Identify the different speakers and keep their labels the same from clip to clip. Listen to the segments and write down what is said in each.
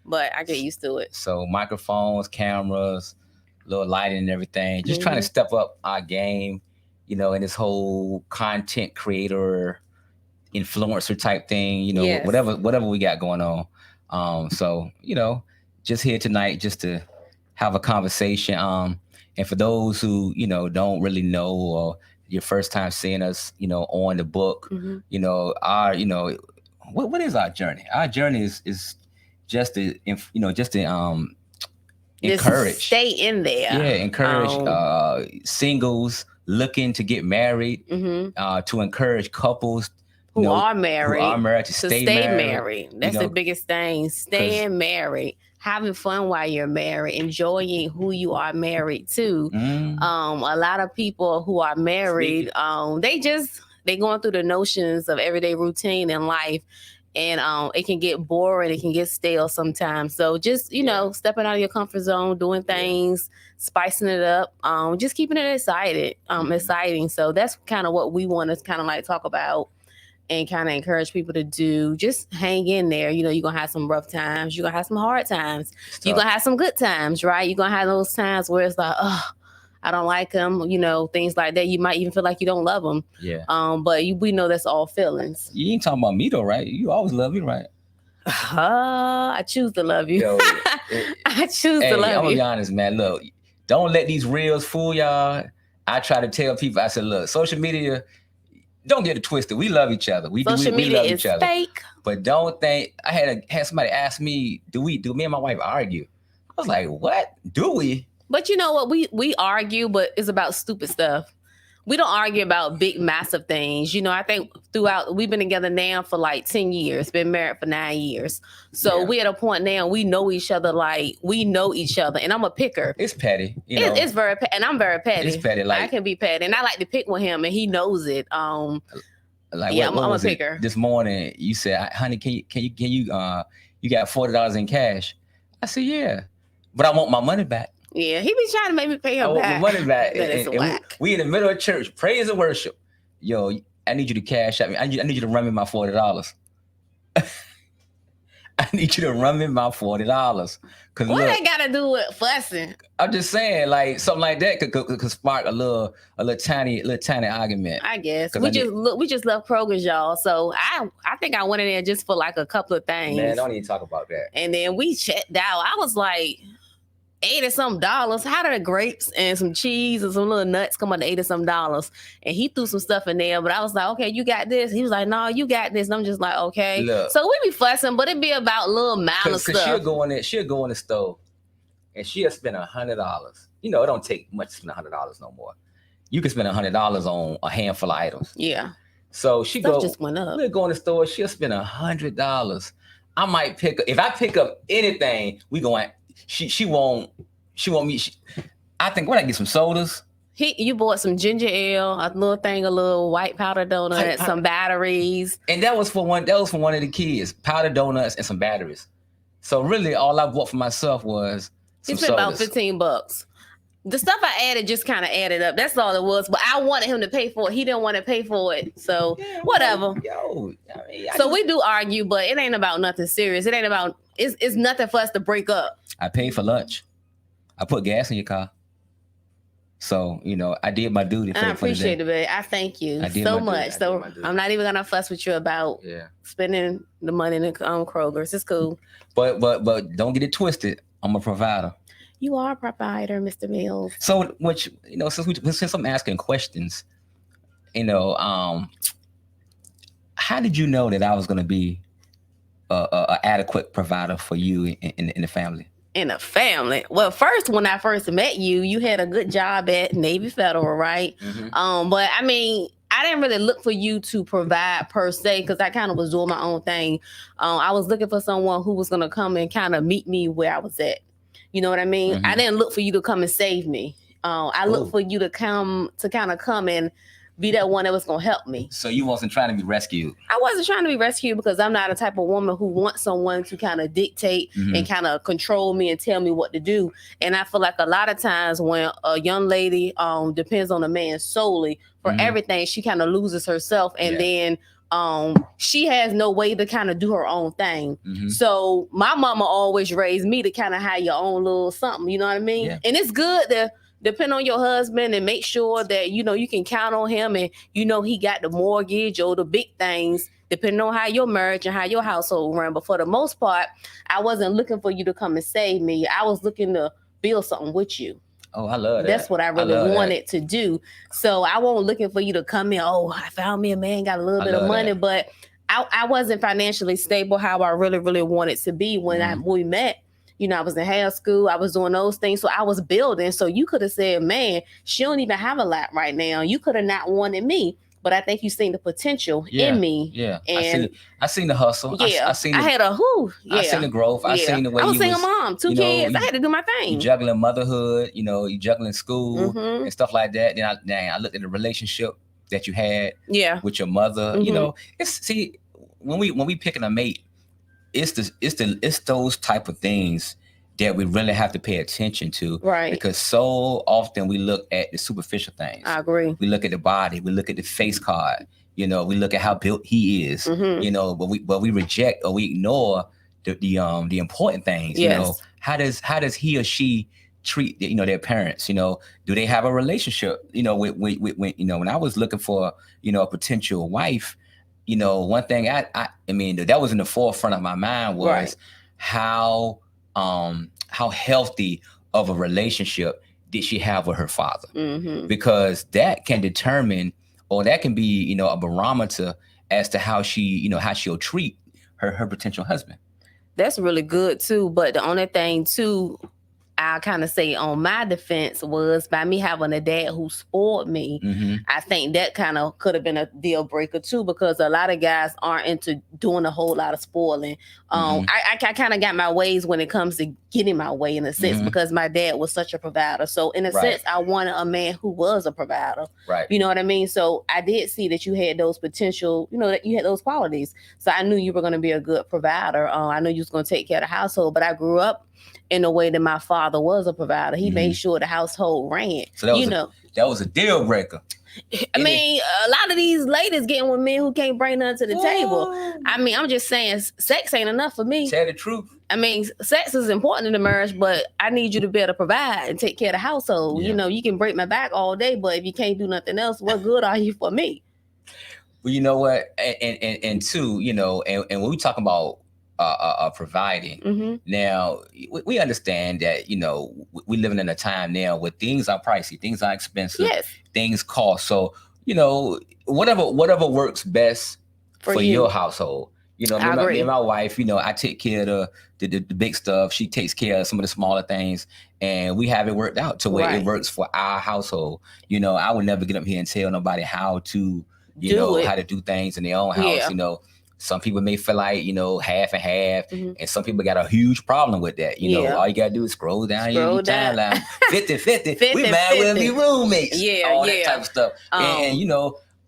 Speaker 1: but I get used to it.
Speaker 2: So microphones, cameras, little lighting and everything. Just trying to step up our game, in this whole content creator, influencer type thing,
Speaker 1: Yes.
Speaker 2: whatever we got going on. So, just here tonight just to have a conversation. And for those who, don't really know or your first time seeing us, on the book, our, what is our journey? Our journey is just to, just to encourage.
Speaker 1: Just stay in there.
Speaker 2: Yeah, encourage singles looking to get married, to encourage couples
Speaker 1: who are married
Speaker 2: to stay married.
Speaker 1: That's the biggest thing. Staying married, having fun while you're married, enjoying who you are married to. A lot of people who are married, they going through the notions of everyday routine in life. And it can get boring. It can get stale sometimes. So just, stepping out of your comfort zone, doing things, spicing it up, just keeping it exciting. So that's kind of what we want to kind of like talk about and kind of encourage people to do. Just hang in there. You're going to have some rough times. You're going to have some hard times. You're going to have some good times, right? You're going to have those times where it's like, oh, I don't like them, things like that. You might even feel like you don't love them.
Speaker 2: Yeah.
Speaker 1: But we know that's all feelings.
Speaker 2: You ain't talking about me though, right? You always love me, right?
Speaker 1: I choose to love you. Yo, I choose to love you.
Speaker 2: I'm gonna be honest, man. Look, don't let these reels fool y'all. I try to tell people, I said, look, social media, don't get it twisted. We love each other. We love each other.
Speaker 1: Fake.
Speaker 2: But don't think, I had somebody ask me, do me and my wife argue? I was like, what? Do we?
Speaker 1: But you know what? We argue, but it's about stupid stuff. We don't argue about big, massive things. I think we've been together now for like 10 years, been married for 9 years. So we at a point now, we know each other, and I'm a picker.
Speaker 2: It's petty.
Speaker 1: It's very petty, and I'm very petty.
Speaker 2: It's petty.
Speaker 1: I can be petty, and I like to pick with him, and he knows it. I'm a picker.
Speaker 2: This morning, you said, honey, can you you got $40 in cash? I said, yeah, but I want my money back.
Speaker 1: Yeah, he be trying to make me pay him back.
Speaker 2: I want my money back.
Speaker 1: That is whack.
Speaker 2: We in the middle of church, praise and worship. Yo, I need you to cash out me. I need you to run me my $40. I need you to run me my $40.
Speaker 1: What that got to do with fussing?
Speaker 2: I'm just saying, like something like that could spark a little tiny argument.
Speaker 1: I guess we just love progress, y'all. So I think I went in there just for like a couple of things.
Speaker 2: Man, don't even talk about that.
Speaker 1: And then we checked out. I was like, $80-some. How did the grapes and some cheese and some little nuts come out to $80-some? And he threw some stuff in there, but I was like, okay, you got this. He was like, no, you got this. And I'm just like, okay.
Speaker 2: Look,
Speaker 1: so we be fussing, but it be about little amount of stuff.
Speaker 2: She'll go in the store and she'll spend $100. It don't take much to spend $100 no more. You can spend $100 on a handful of items.
Speaker 1: Yeah.
Speaker 2: So
Speaker 1: stuff just went up.
Speaker 2: We'll go in the store. She'll spend $100. I might if I pick up anything, we going. She won't me. I think I get some sodas.
Speaker 1: You bought some ginger ale, a little white powder donut, some batteries.
Speaker 2: And that was for one of the kids. Powder donuts and some batteries. So really all I bought for myself was some
Speaker 1: sodas.
Speaker 2: About
Speaker 1: $15. The stuff I added just kind of added up. That's all it was. But I wanted him to pay for it. He didn't want to pay for it. So whatever. So we do argue, but it ain't about nothing serious. It ain't about, it's nothing for us to break up.
Speaker 2: I paid for lunch. I put gas in your car. So, I did my duty.
Speaker 1: I appreciate it, babe. I thank you so much. So I'm not even going to fuss with you about spending the money in the Kroger's. It's cool.
Speaker 2: But don't get it twisted. I'm a provider.
Speaker 1: You are a provider, Mr. Mills.
Speaker 2: So, since I'm asking questions, how did you know that I was going to be a adequate provider for you in the family?
Speaker 1: In a family? Well, when I first met you, you had a good job at Navy Federal, right? Mm-hmm. But I mean, I didn't really look for you to provide per se, because I kind of was doing my own thing. I was looking for someone who was going to come and kind of meet me where I was at. You know what I mean? Mm-hmm. I didn't look for you to come and save me. I looked for you to come and be that one that was going to help me.
Speaker 2: So you wasn't trying to be rescued?
Speaker 1: I wasn't trying to be rescued, because I'm not a type of woman who wants someone to kind of dictate and kind of control me and tell me what to do. And I feel like a lot of times when a young lady depends on a man solely for everything, she kind of loses herself. And then she has no way to kind of do her own thing. So my mama always raised me to kind of have your own little something, you know what I mean?
Speaker 2: Yeah.
Speaker 1: And it's good to depend on your husband and make sure that, you can count on him and, he got the mortgage or the big things, depending on how your marriage and how your household run. But for the most part, I wasn't looking for you to come and save me. I was looking to build something with you.
Speaker 2: Oh, I love that.
Speaker 1: That's what I really wanted to do. So I wasn't looking for you to come in. Oh, I found me a man, got a little bit of money, but I wasn't financially stable how I really, really wanted to be when we met. I was in high school. I was doing those things. So I was building. So you could have said, man, she don't even have a lot right now. You could have not wanted me. But I think you seen the potential in me.
Speaker 2: Yeah,
Speaker 1: and
Speaker 2: I seen the hustle.
Speaker 1: Yeah,
Speaker 2: I
Speaker 1: had a who. Yeah,
Speaker 2: I seen the growth. I seen the way
Speaker 1: I was
Speaker 2: you
Speaker 1: single mom, 2 kids. I had to do my thing.
Speaker 2: You juggling motherhood. You juggling school and stuff like that. Then I looked at the relationship that you had. With your mother. It's when we picking a mate, it's those type of things that we really have to pay attention to,
Speaker 1: right?
Speaker 2: Because so often we look at the superficial things.
Speaker 1: I agree.
Speaker 2: We look at the body. We look at the face card. We look at how built he is. But we reject or we ignore the important things.
Speaker 1: Yes.
Speaker 2: How does he or she treat their parents? Do they have a relationship? With when I was looking for a potential wife, one thing I mean that was in the forefront of my mind was how healthy of a relationship did she have with her father? Because that can determine, or that can be, a barometer as to how she'll treat her potential husband.
Speaker 1: That's really good too. But the only thing too, I'll kind of say on my defense was by me having a dad who spoiled me. I think that kind of could have been a deal breaker too, because a lot of guys aren't into doing a whole lot of spoiling. I kind of got my ways when it comes to getting my way in a sense, because my dad was such a provider. So in a sense, I wanted a man who was a provider.
Speaker 2: Right.
Speaker 1: You know what I mean? So I did see that you had those potential, that you had those qualities. So I knew you were going to be a good provider. I knew you was going to take care of the household, but I grew up in a way that my father was a provider. He made sure the household ran.
Speaker 2: So that was a deal breaker.
Speaker 1: I mean, a lot of these ladies getting with men who can't bring nothing to the table. I mean, I'm just saying, sex ain't enough for me.
Speaker 2: Tell the truth.
Speaker 1: I mean, sex is important in the marriage, but I need you to be able to provide and take care of the household.
Speaker 2: Yeah.
Speaker 1: You can break my back all day, but if you can't do nothing else, what good are you for me?
Speaker 2: Well, you know what? And two, and when we talk about providing, now we understand that we living in a time now where things are pricey, things are expensive, things cost. So whatever works best for your household. Me and my wife, I take care of the big stuff. She takes care of some of the smaller things, and we have it worked out to where it works for our household. I would never get up here and tell nobody how to how to do things in their own house. Some people may feel like, half and half, and some people got a huge problem with that. All you got to do is scroll down your timeline. 50-50. We might well be roommates. All that type of stuff. And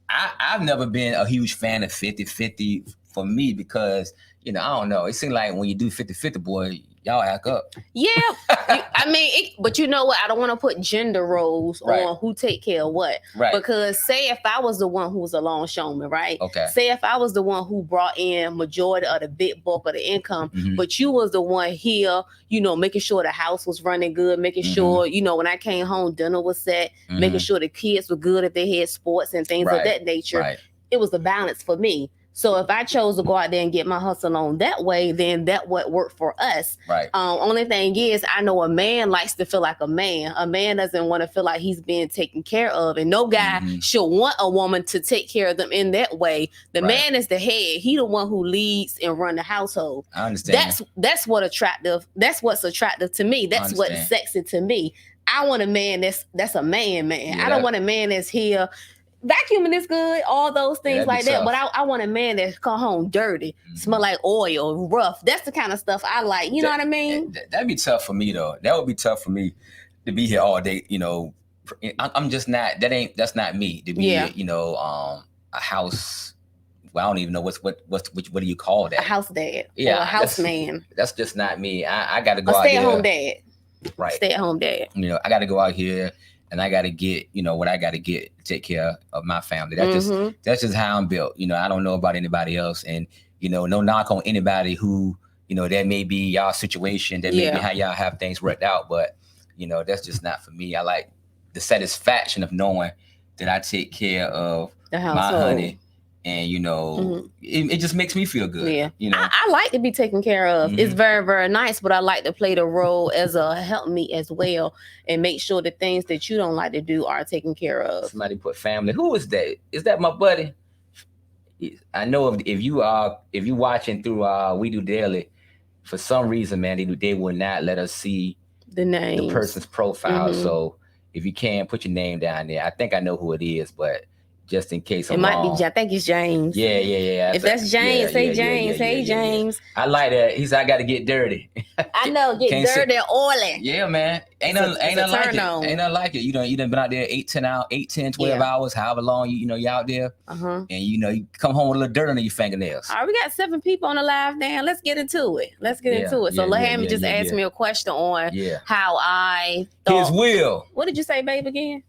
Speaker 2: I've never been a huge fan of 50-50 for me because, I don't know. It seems like when you do 50-50, boy, y'all act up.
Speaker 1: Yeah. But you know what? I don't want to put gender roles on who take care of what.
Speaker 2: Right.
Speaker 1: Because say if I was the one who was a longshoreman, right?
Speaker 2: Okay.
Speaker 1: Say if I was the one who brought in majority of the big bulk of the income, but you was the one here, making sure the house was running good, making sure, when I came home, dinner was set, making sure the kids were good if they had sports and things of that nature.
Speaker 2: Right.
Speaker 1: It was a balance for me. So if I chose to go out there and get my hustle on that way, then that would work for us.
Speaker 2: Right.
Speaker 1: Only thing is, I know a man likes to feel like a man. A man doesn't want to feel like he's being taken care of. And no guy should want a woman to take care of them in that way. The man is the head. He the one who leads and run the household.
Speaker 2: I understand.
Speaker 1: That's what's attractive to me. That's what's sexy to me. I want a man that's a man.
Speaker 2: Yeah.
Speaker 1: I don't want a man that's here. Vacuuming is good, all those things like that.
Speaker 2: Tough.
Speaker 1: But I want a man that come home dirty, smell like oil, rough. That's the kind of stuff I like. You know what I mean?
Speaker 2: That'd be tough for me though. That would be tough for me to be here all day. I'm just not. That's not me to be. A house. Well, I don't even know what do you call that?
Speaker 1: A house dad.
Speaker 2: Yeah,
Speaker 1: or a house man.
Speaker 2: That's just not me. I got to go
Speaker 1: out
Speaker 2: here.
Speaker 1: Stay at home dad.
Speaker 2: Right.
Speaker 1: Stay at home dad.
Speaker 2: I got to go out here and I got to get, what I got to get to take care of my family. That's just how I'm built. I don't know about anybody else, and no knock on anybody who that may be y'all situation, that may be how y'all have things worked out, but that's just not for me. I like the satisfaction of knowing that I take care of my honey. And it just makes me feel good.
Speaker 1: Yeah, I like to be taken care of. It's very, very nice, but I like to play the role as a help me as well, and make sure the things that you don't like to do are taken care of.
Speaker 2: Somebody put family. Who is that? Is that my buddy? I know if you watching through We Do Daily, for some reason, man, they will not let us see
Speaker 1: the name,
Speaker 2: the person's profile. So if you can, put your name down there. I think I know who it is, but just in case I'm wrong.
Speaker 1: Might be, I think it's James.
Speaker 2: Yeah.
Speaker 1: If that's James, say James. Hey, James.
Speaker 2: I like that. He said, I got to get dirty.
Speaker 1: I know, get dirty and oily.
Speaker 2: Yeah, man. Ain't nothing like it. Ain't nothing like it. You done been out there 10, 12 hours, however long you out there. And you come home with a little dirt under your fingernails.
Speaker 1: All right, we got 7 people on the live now. Let's get into it. So Lahami just asked me a question on how I thought.
Speaker 2: His will.
Speaker 1: What did you say, babe, again?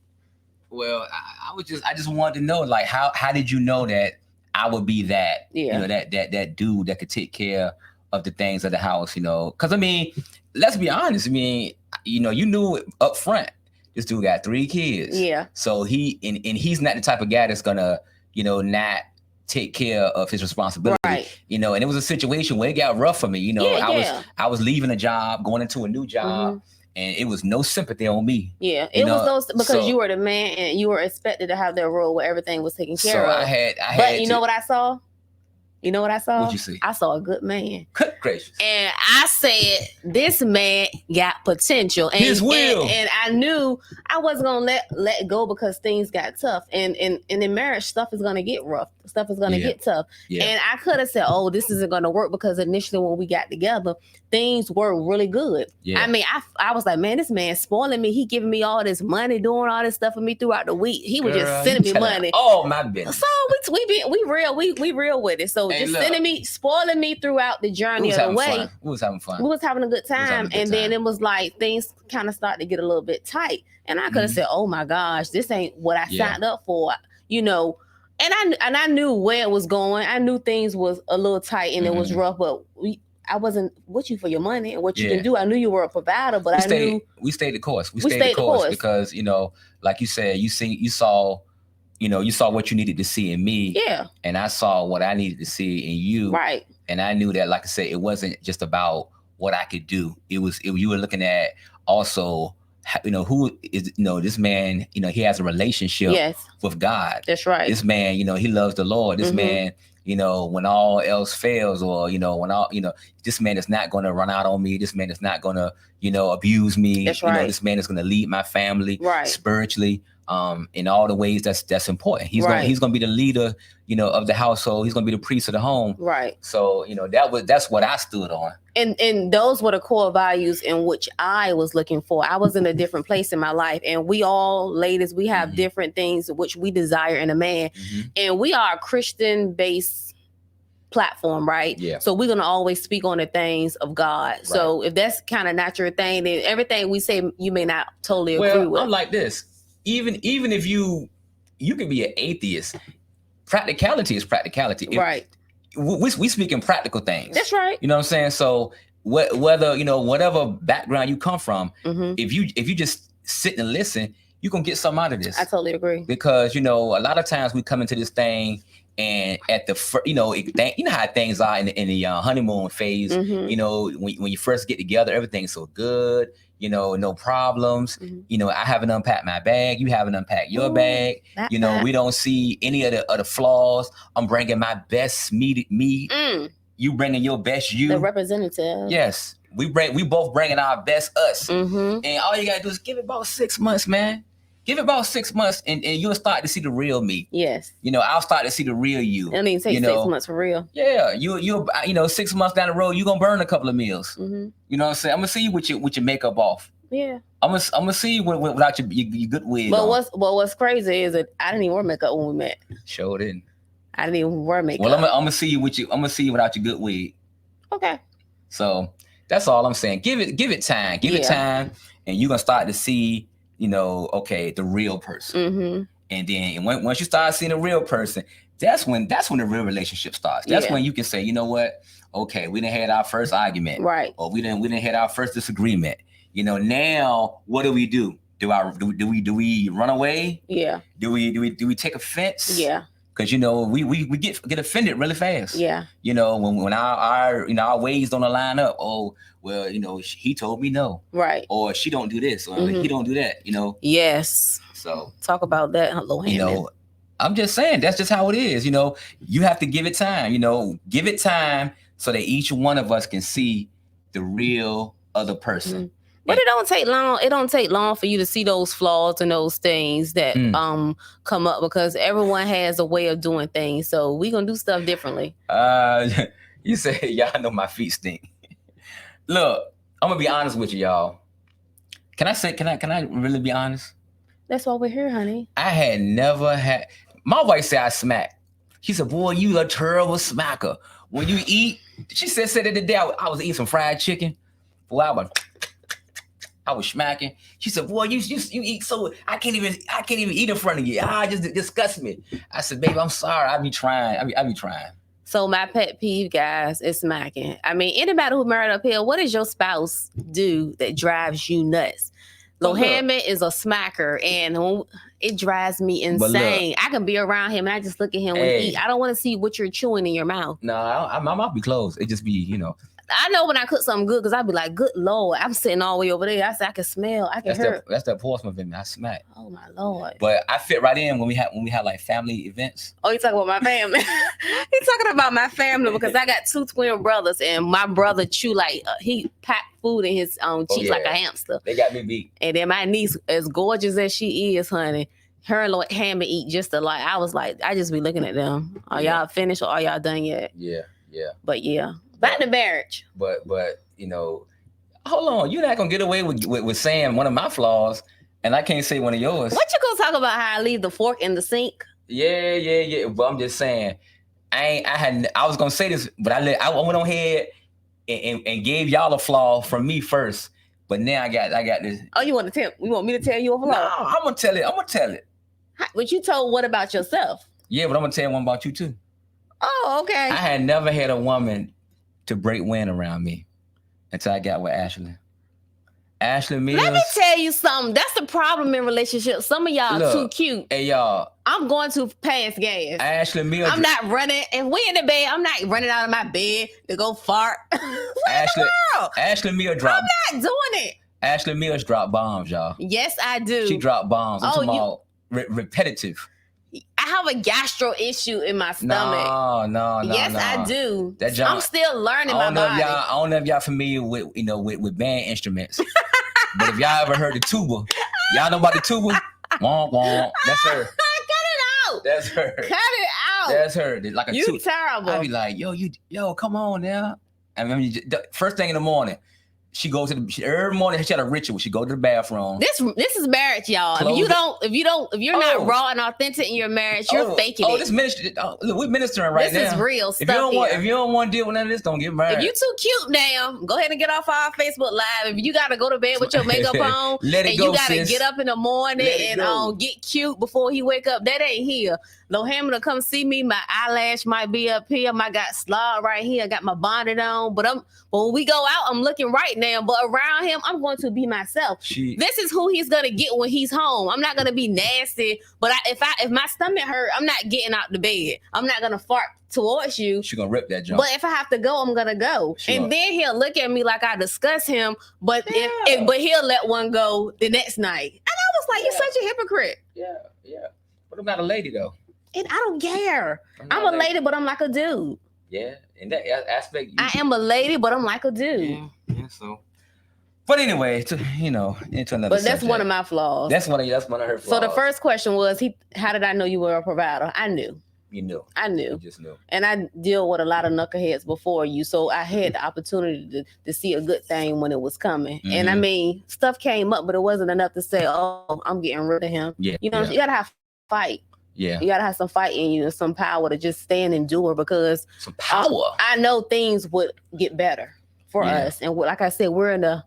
Speaker 2: Well, I just wanted to know, like, how did you know that I would be that, that dude that could take care of the things of the house, because I mean, let's be honest. I mean, you knew up front, this dude got 3 kids.
Speaker 1: Yeah.
Speaker 2: So he's not the type of guy that's gonna, not take care of his responsibility.
Speaker 1: Right.
Speaker 2: And it was a situation where it got rough for me. I was leaving a job, going into a new job. And it was no sympathy on me.
Speaker 1: Yeah, it was because you were the man and you were expected to have that role where everything was taken care of.
Speaker 2: I had.
Speaker 1: But you know what I saw?
Speaker 2: What'd you see?
Speaker 1: I saw a good man.
Speaker 2: Good gracious.
Speaker 1: And I said, this man got potential. And,
Speaker 2: his will.
Speaker 1: And I knew I wasn't going to let go because things got tough. And in marriage, stuff is going to get rough. Stuff is going to get tough. Yeah. And I could have said, oh, this isn't going to work, because initially when we got together, things were really good. Yeah. I mean, I was like, man, this man's spoiling me. He giving me all this money, doing all this stuff for me throughout the week. He was just sending me money.
Speaker 2: Oh, my goodness.
Speaker 1: So we real with it. So just sending me, spoiling me throughout the journey of the way.
Speaker 2: We was having fun.
Speaker 1: We was having a good time. Then it was like things kind of started to get a little bit tight. And I could have said, oh my gosh, this ain't what I signed up for, And I knew where it was going. I knew things was a little tight and it was rough, but I wasn't with you for your money and what you can do. I knew you were a provider, but
Speaker 2: we stayed the course. We stayed the course because, like you said, you saw what you needed to see in me.
Speaker 1: Yeah.
Speaker 2: And I saw what I needed to see in you.
Speaker 1: Right.
Speaker 2: And I knew that, like I said, it wasn't just about what I could do. You were looking at also, who is, this man, he has a relationship with God.
Speaker 1: That's right.
Speaker 2: This man, he loves the Lord. This man, when all else fails, or, when all, this man is not going to run out on me. This man is not going to, abuse me.
Speaker 1: That's right.
Speaker 2: This man is going to lead my family spiritually, in all the ways that's important. He's going to be the leader, of the household. He's going to be the priest of the home.
Speaker 1: Right.
Speaker 2: So, that's what I stood on.
Speaker 1: And those were the core values in which I was looking for. I was in a different place in my life, and we all, ladies, we have different things which we desire in a man, and we are a Christian-based platform, right?
Speaker 2: Yeah.
Speaker 1: So we're gonna always speak on the things of God. Right. So if that's kind of not your thing, then everything we say you may not totally agree with.
Speaker 2: I'm like this. Even if you can be an atheist, practicality is practicality.
Speaker 1: Right.
Speaker 2: We speak in practical things.
Speaker 1: That's right.
Speaker 2: You know what I'm saying? So whether, whatever background you come from, if you just sit and listen, you're going to get something out of this.
Speaker 1: I totally agree.
Speaker 2: Because, a lot of times we come into this thing and at the, you know how things are in the honeymoon phase, when you first get together, everything's so good. No problems. I haven't unpacked my bag. You haven't unpacked your bag. We don't see any of the flaws. I'm bringing my best me. You bringing your best you.
Speaker 1: The representative.
Speaker 2: Yes. We both bringing our best us. And all you got to do is give it about 6 months, man. Give it about 6 months and you'll start to see the real me.
Speaker 1: Yes.
Speaker 2: I'll start to see the real you.
Speaker 1: It don't even take 6 months for real.
Speaker 2: Yeah. You 6 months down the road, you're going to burn a couple of meals. You know what I'm saying? I'm going to see you with your makeup off.
Speaker 1: Yeah.
Speaker 2: I'm gonna see you without your good wig.
Speaker 1: But what's crazy is that I didn't even wear makeup when we met.
Speaker 2: Sure didn't.
Speaker 1: I didn't even wear makeup.
Speaker 2: Well, I'm gonna see you without your good wig.
Speaker 1: Okay.
Speaker 2: So that's all I'm saying. Give it time. Give it time, and you're gonna start to see okay, the real person. And then once you start seeing a real person, that's when the real relationship starts. That's when you can say, you know what? Okay, we didn't had our first argument,
Speaker 1: right?
Speaker 2: Or we didn't had our first disagreement. Now what do we do? Do we run away?
Speaker 1: Yeah.
Speaker 2: Do we take offense?
Speaker 1: Yeah.
Speaker 2: Because we get offended really fast.
Speaker 1: Yeah.
Speaker 2: When our ways don't align up. Oh, well, he told me no.
Speaker 1: Right.
Speaker 2: Or she don't do this, or he don't do that.
Speaker 1: Yes.
Speaker 2: So
Speaker 1: talk about that, Lohan.
Speaker 2: I'm just saying that's just how it is. You have to give it time. Give it time so that each one of us can see the real other person.
Speaker 1: But it don't take long. It don't take long for you to see those flaws and those things that come up, because everyone has a way of doing things. So we gonna do stuff differently.
Speaker 2: You say y'all know my feet stink. Look, I'm gonna be honest with you, y'all. Can I really be honest?
Speaker 1: That's why we're here, honey.
Speaker 2: I had never had. My wife said I smack. She said, "Boy, you a terrible smacker. When you eat," she said it today. I was eating some fried chicken. Boy, I was smacking. She said, "Boy, you eat so I can't even eat in front of you. It just disgusts me." I said, "Baby, I'm sorry. I be trying. I be trying."
Speaker 1: So my pet peeve, guys, is smacking. I mean, anybody who married up here, what does your spouse do that drives you nuts? Lohammond is a smacker, and it drives me insane. I can be around him and I just look at him when he eat. I don't want to see what you're chewing in your mouth.
Speaker 2: No, my mouth be closed. It just be,
Speaker 1: I know when I cook something good, because I'd be like, good Lord, I'm sitting all the way over there. I said, I can smell, I can hear.
Speaker 2: That's that Portsmouth in me. I smack.
Speaker 1: Oh my Lord.
Speaker 2: But I fit right in when we had like family events.
Speaker 1: Oh, you talking about my family? He's talking about my family, because I got 2 twin brothers, and my brother chew like he packed food in his cheeks like a hamster.
Speaker 2: They got me beat.
Speaker 1: And then my niece, as gorgeous as she is, honey, her and Lord Hammer eat just alike. I was like, I just be looking at them. Are y'all finished or are y'all done yet?
Speaker 2: Yeah.
Speaker 1: But yeah. Back to marriage.
Speaker 2: But hold on. You're not gonna get away with saying one of my flaws, and I can't say one of yours.
Speaker 1: What you gonna talk about? How I leave the fork in the sink?
Speaker 2: Yeah. But I'm just saying, I was gonna say this, but I went on ahead and gave y'all a flaw from me first. But now I got this.
Speaker 1: Oh, you want me to tell you a flaw?
Speaker 2: No, I'm gonna tell it.
Speaker 1: But you told what about yourself?
Speaker 2: Yeah, but I'm gonna tell you one about you too.
Speaker 1: Oh, okay.
Speaker 2: I had never had a woman to break wind around me until I got with Ashley. Ashley Mills.
Speaker 1: Let me tell you something. That's the problem in relationships. Some of y'all too cute.
Speaker 2: Hey, y'all.
Speaker 1: I'm going to pass gas.
Speaker 2: Ashley Mills.
Speaker 1: I'm not running. If we in the bed, I'm not running out of my bed to go fart.
Speaker 2: Ashley Mills dropped.
Speaker 1: I'm not doing it.
Speaker 2: Ashley Mills dropped bombs, y'all.
Speaker 1: Yes, I do.
Speaker 2: She dropped bombs. I'm talking about repetitive.
Speaker 1: I have a gastro issue in my stomach.
Speaker 2: No.
Speaker 1: Yes, I do. I'm still learning my body.
Speaker 2: I don't know if y'all familiar with band instruments. But if y'all ever heard the tuba, y'all know about the tuba? Womp womp. That's her.
Speaker 1: Cut it out.
Speaker 2: That's her.
Speaker 1: Cut it out.
Speaker 2: That's her. Like
Speaker 1: you terrible.
Speaker 2: I be like, yo, come on now. I mean, the first thing in the morning, she goes to every morning. She had a ritual. She go to the bathroom.
Speaker 1: This is marriage, y'all. If you're not raw and authentic in your marriage, you're faking it.
Speaker 2: This ministry. Look, we're ministering right now.
Speaker 1: This is real stuff.
Speaker 2: If you don't want to deal with none of this, don't get married.
Speaker 1: If you too cute now, go ahead and get off our Facebook Live. If you gotta go to bed with your makeup on, you gotta get up in the morning and get cute before he wake up, that ain't here. Lohammond to come see me. My eyelash might be up here. I got slide right here. I got my bonnet on. But when we go out, I'm looking right now. But around him, I'm going to be myself. This is who he's gonna get when he's home. I'm not gonna be nasty. But if my stomach hurt, I'm not getting out the bed. I'm not gonna fart towards you.
Speaker 2: She gonna rip that jump.
Speaker 1: But if I have to go, I'm gonna go. Then he'll look at me like I disgust him. But but he'll let one go the next night. And I was like, you're such a hypocrite.
Speaker 2: Yeah. But I'm not a lady though.
Speaker 1: And I don't care. I'm a lady, but I'm like a dude.
Speaker 2: Yeah, in that aspect.
Speaker 1: I am a lady, but I'm like a dude.
Speaker 2: Yeah. So, but anyway, into another.
Speaker 1: But that's one of my flaws.
Speaker 2: That's one of her flaws.
Speaker 1: So the first question was, how did I know you were a provider? I knew.
Speaker 2: You knew.
Speaker 1: I knew.
Speaker 2: You just knew.
Speaker 1: And I deal with a lot of knuckleheads before you, so I had the opportunity to see a good thing when it was coming. Mm-hmm. And I mean, stuff came up, but it wasn't enough to say, "Oh, I'm getting rid of him."
Speaker 2: Yeah.
Speaker 1: You gotta have fight.
Speaker 2: Yeah.
Speaker 1: You gotta have some fight in you and some power to just stand and endure, because
Speaker 2: some power.
Speaker 1: I know things would get better for us. And like I said, we're in the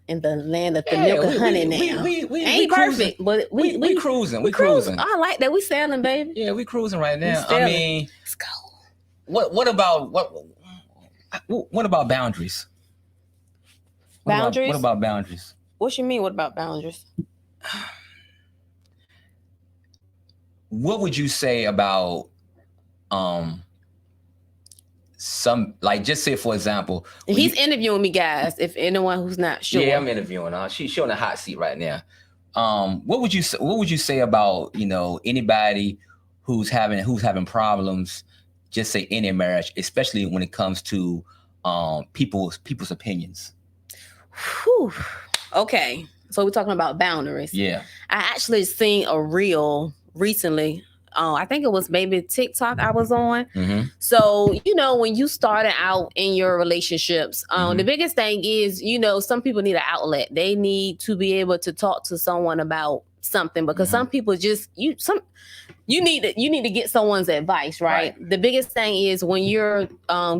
Speaker 1: in the land of the milk and honey now. We ain't perfect, but we
Speaker 2: cruising. We
Speaker 1: cruising. I like that. We sailing, baby.
Speaker 2: Yeah, we cruising right now. I mean,
Speaker 1: let's go.
Speaker 2: What about boundaries?
Speaker 1: Boundaries?
Speaker 2: What about boundaries?
Speaker 1: What you mean? What about boundaries?
Speaker 2: What would you say about some, like, just say for example,
Speaker 1: he's interviewing me, guys. If anyone who's not sure,
Speaker 2: yeah, I'm interviewing her. She's on the hot seat right now. What would you say about anybody who's having problems, just say in a marriage, especially when it comes to people's opinions?
Speaker 1: Whew. Okay, so we're talking about boundaries.
Speaker 2: Yeah,
Speaker 1: I actually seen a reel recently. I think it was maybe TikTok I was on.
Speaker 2: Mm-hmm.
Speaker 1: So, when you started out in your relationships, the biggest thing is, some people need an outlet. They need to be able to talk to someone about something, because some people just, you need to get someone's advice, right? The biggest thing is when you're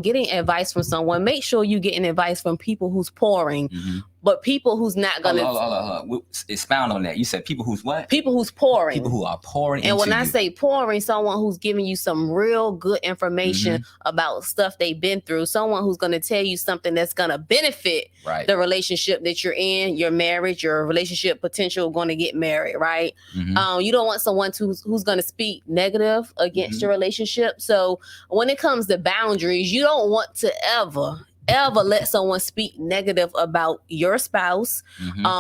Speaker 1: getting advice from someone, make sure you're getting advice from people who's pouring, but people who's not gonna
Speaker 2: hold on. Expound on that. You said people who's what?
Speaker 1: People who's pouring.
Speaker 2: People who are pouring.
Speaker 1: And when I
Speaker 2: you.
Speaker 1: say pouring, someone who's giving you some real good information about stuff they've been through, someone who's going to tell you something that's going to benefit the relationship that you're in, your marriage, your relationship potential going to get married, right? You don't want someone who's going to speak negative against your relationship. So when it comes to boundaries, you don't want to ever let someone speak negative about your spouse,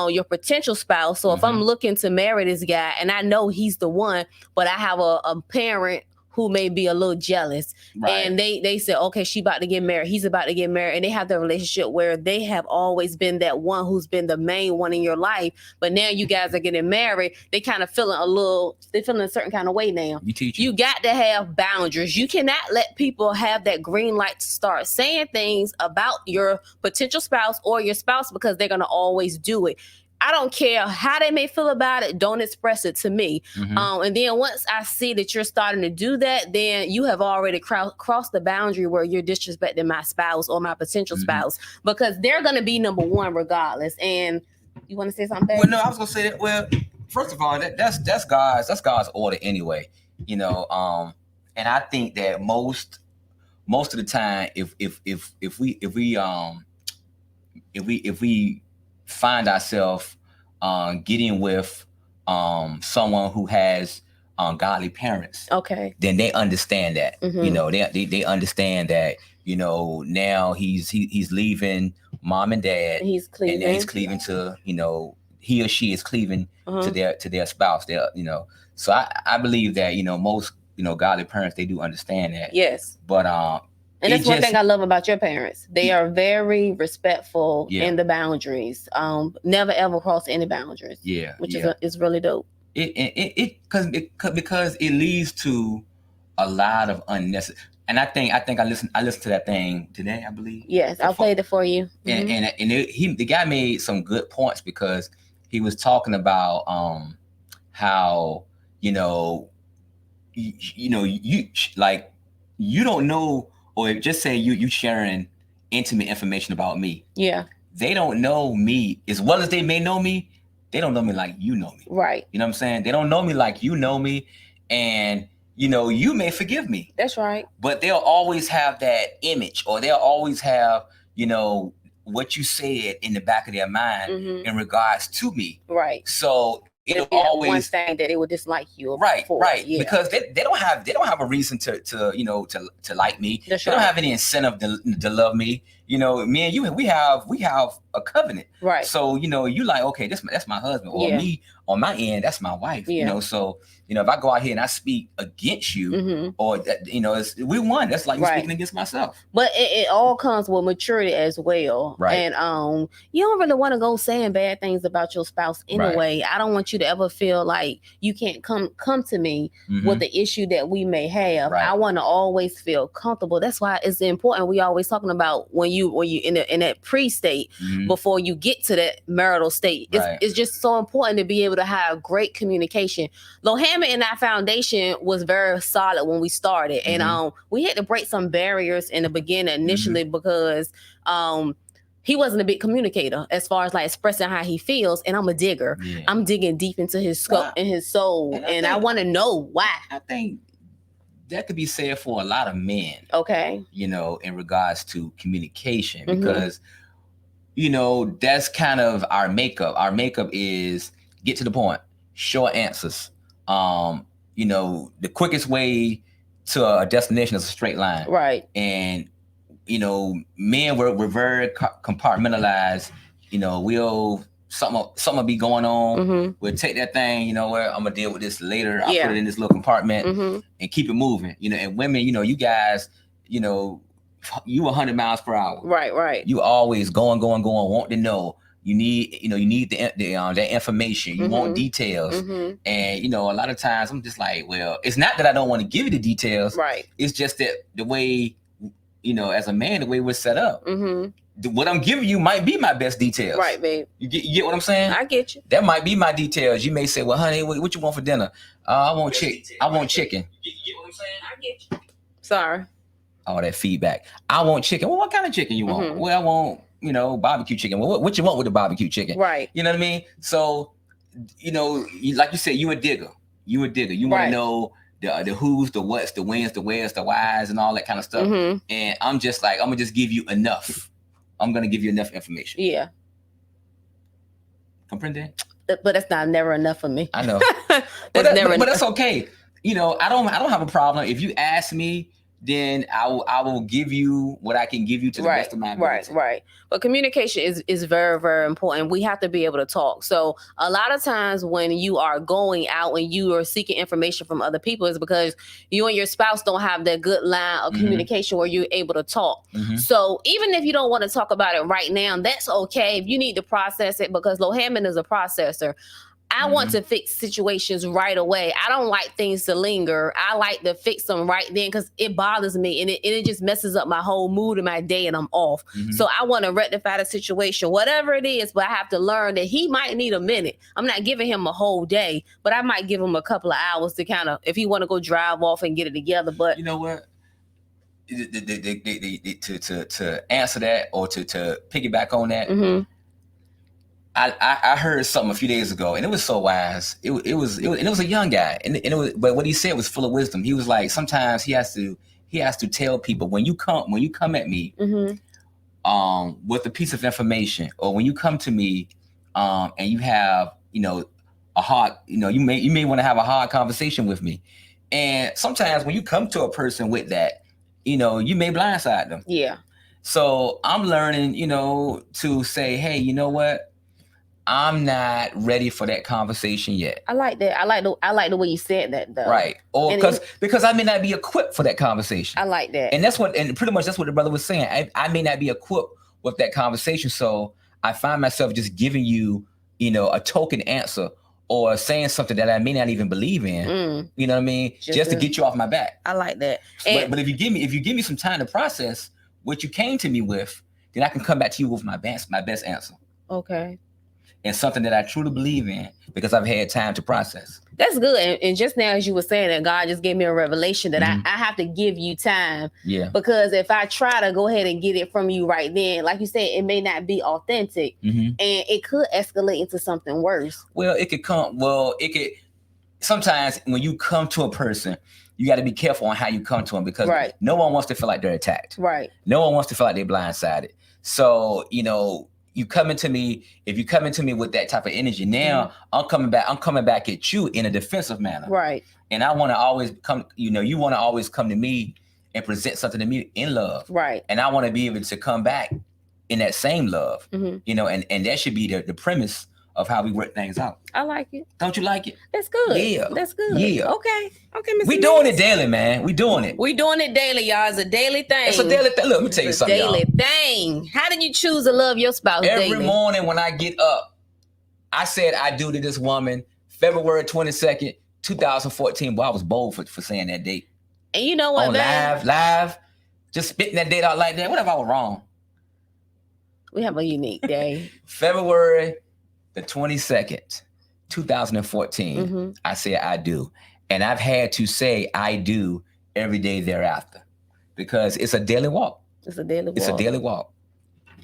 Speaker 1: your potential spouse. So if I'm looking to marry this guy and I know he's the one, but I have a parent who may be a little jealous, and they say, okay, she about to get married, he's about to get married, and they have the relationship where they have always been that one who's been the main one in your life, but now you guys are getting married, they kind of feeling a certain kind of way now. You got to have boundaries. You cannot let people have that green light to start saying things about your potential spouse or your spouse, because they're going to always do it. I don't care how they may feel about it. Don't express it to me. And then once I see that you're starting to do that, then you have already crossed the boundary where you're disrespecting my spouse or my potential spouse, because they're going to be number one regardless. And you want to say something, babe?
Speaker 2: Well, no, I was going to say that. Well, first of all, that's God's order anyway. And I think that most of the time, if we find ourselves getting with someone who has godly parents, then they understand that. They understand that now he's leaving mom and dad,
Speaker 1: and he's
Speaker 2: cleaving to he or she is cleaving to their spouse. So I believe that most godly parents, they do understand that.
Speaker 1: Yes,
Speaker 2: but
Speaker 1: and that's one thing I love about your parents. They are very respectful in the boundaries. Never ever cross any boundaries. Which is really dope.
Speaker 2: Because it leads to a lot of unnecessary. And I think I listened to that thing today, I believe.
Speaker 1: Yes, I played it for you.
Speaker 2: And the guy made some good points, because he was talking about how you don't know. Or just say you sharing intimate information about me.
Speaker 1: Yeah.
Speaker 2: They don't know me as well as they may know me. They don't know me like you know me.
Speaker 1: Right.
Speaker 2: You know what I'm saying? They don't know me like you know me. And, you may forgive me.
Speaker 1: That's right.
Speaker 2: But they'll always have that image, or they'll always have, what you said in the back of their mind in regards to me.
Speaker 1: Right.
Speaker 2: So it'll always
Speaker 1: one thing that they would dislike you.
Speaker 2: Right. Yeah. Because they don't have a reason to like me.
Speaker 1: That's
Speaker 2: they don't have any incentive to love me. Me and you, we have a covenant.
Speaker 1: Right.
Speaker 2: So you like, okay, that's my husband, or me on my end, that's my wife. So if I go out here and I speak against you, or that, we won. That's like me speaking against myself.
Speaker 1: But it all comes with maturity as well.
Speaker 2: Right.
Speaker 1: And you don't really want to go saying bad things about your spouse anyway. Right. I don't want you to ever feel like you can't come to me with the issue that we may have. Right. I want to always feel comfortable. That's why it's important. We always talking about when you in that pre-state before you get to that marital state. It's just so important to be able to have great communication. Lohan and our foundation was very solid when we started, and we had to break some barriers in the beginning initially because he wasn't a big communicator as far as like expressing how he feels, and I'm a digger. Yeah. I'm digging deep into his scope and his soul, and I want to know why.
Speaker 2: I think that could be said for a lot of men.
Speaker 1: Okay.
Speaker 2: You know, in regards to communication, because you know, that's kind of our makeup. Our makeup is get to the point, short answers. You know, the quickest way to a destination is a straight line.
Speaker 1: Right.
Speaker 2: And you know, men we're very compartmentalized. You know, we'll something will be going on. We'll take that thing. You know, where I'm gonna deal with this later. I'll put it in this little compartment and keep it moving. You know, and women, you know, you guys, you know, you 100 miles per hour.
Speaker 1: Right.
Speaker 2: You always going, want to know. You need that information. You want details. And, you know, a lot of times I'm just like, well, it's not that I don't want to give you the details.
Speaker 1: Right.
Speaker 2: It's just that the way, you know, as a man, the way we're set up, what I'm giving you might be my best details.
Speaker 1: Right, babe.
Speaker 2: You get what I'm saying?
Speaker 1: I get you.
Speaker 2: That might be my details. You may say, well, honey, what you want for dinner? I want chicken. You get what I'm saying?
Speaker 1: I get you. Sorry.
Speaker 2: All that feedback. I want chicken. Well, what kind of chicken you want? Well, I want, you know, barbecue chicken. Well, what you want with the barbecue chicken?
Speaker 1: Right.
Speaker 2: You know what I mean? So, you know, like you said, you a digger. You want to know the who's, the what's, the when's, the where's, the why's, and all that kind of stuff. And I'm just like, I'm gonna just give you enough. I'm gonna give you enough information.
Speaker 1: Yeah.
Speaker 2: Comprende?
Speaker 1: But that's not never enough for me.
Speaker 2: I know. but that's okay. You know, I don't have a problem if you ask me. Then I will give you what I can give you to the best of my ability.
Speaker 1: Right. But communication is very, very important. We have to be able to talk. So a lot of times when you are going out and you are seeking information from other people is because you and your spouse don't have that good line of communication where you're able to talk. So even if you don't want to talk about it right now, that's okay. If you need to process it, because Lohammond is a processor. I want to fix situations right away. I don't like things to linger. I like to fix them right then because it bothers me and it just messes up my whole mood of my day and I'm off. So I want to rectify the situation, whatever it is, but I have to learn that he might need a minute. I'm not giving him a whole day, but I might give him a couple of hours to kind of, if he want to go drive off and get it together. But
Speaker 2: you know what? To answer that or to piggyback on that, I heard something a few days ago, and it was so wise. It was a young guy, but what he said was full of wisdom. He was like, sometimes he has to tell people when you come at me, with a piece of information, or when you come to me, and you have, you know, a hard, you know, you may want to have a hard conversation with me, and sometimes when you come to a person with that, you know, you may blindside them.
Speaker 1: Yeah.
Speaker 2: So I'm learning, you know, to say, hey, you know what? I'm not ready for that conversation yet.
Speaker 1: I like that. I like the way you said that though.
Speaker 2: Right. Or because I may not be equipped for that conversation.
Speaker 1: I like that.
Speaker 2: And pretty much that's what the brother was saying. I may not be equipped with that conversation. So I find myself just giving you, you know, a token answer or saying something that I may not even believe in. You know what I mean? Just to get you off my back.
Speaker 1: I like that.
Speaker 2: But if you give me some time to process what you came to me with, then I can come back to you with my best answer.
Speaker 1: Okay.
Speaker 2: And something that I truly believe in because I've had time to process.
Speaker 1: That's good. And just now, as you were saying that, God just gave me a revelation that I have to give you time. Yeah. Because if I try to go ahead and get it from you right then, like you said, it may not be authentic and it could escalate into something worse.
Speaker 2: Well, it could sometimes when you come to a person, you got to be careful on how you come to them because no one wants to feel like they're attacked. Right. No one wants to feel like they're blindsided. So, you know, if you come into me with that type of energy, now I'm coming back at you in a defensive manner. Right. And I want to always come, you know, you want to always come to me and present something to me in love. Right. And I want to be able to come back in that same love, you know, and that should be the premise of how we work things out.
Speaker 1: I like it.
Speaker 2: Don't you like it?
Speaker 1: That's good.
Speaker 2: Yeah.
Speaker 1: That's good.
Speaker 2: Yeah.
Speaker 1: Okay, Mr.
Speaker 2: We doing it daily, man. We doing it.
Speaker 1: We doing it daily, y'all. It's a daily thing.
Speaker 2: It's a daily thing. Look, let me tell you something,
Speaker 1: y'all. Daily thing. How did you choose to love your spouse
Speaker 2: Every morning when I get up, I said I do to this woman February 22nd, 2014. Boy, I was bold for saying that date.
Speaker 1: And you know what,
Speaker 2: man? Live, just spitting that date out like that. What if I was wrong?
Speaker 1: We have a unique day.
Speaker 2: February the 22nd, 2014, I said I do. And I've had to say I do every day thereafter because it's a daily walk.
Speaker 1: It's a daily walk.
Speaker 2: It's a daily walk.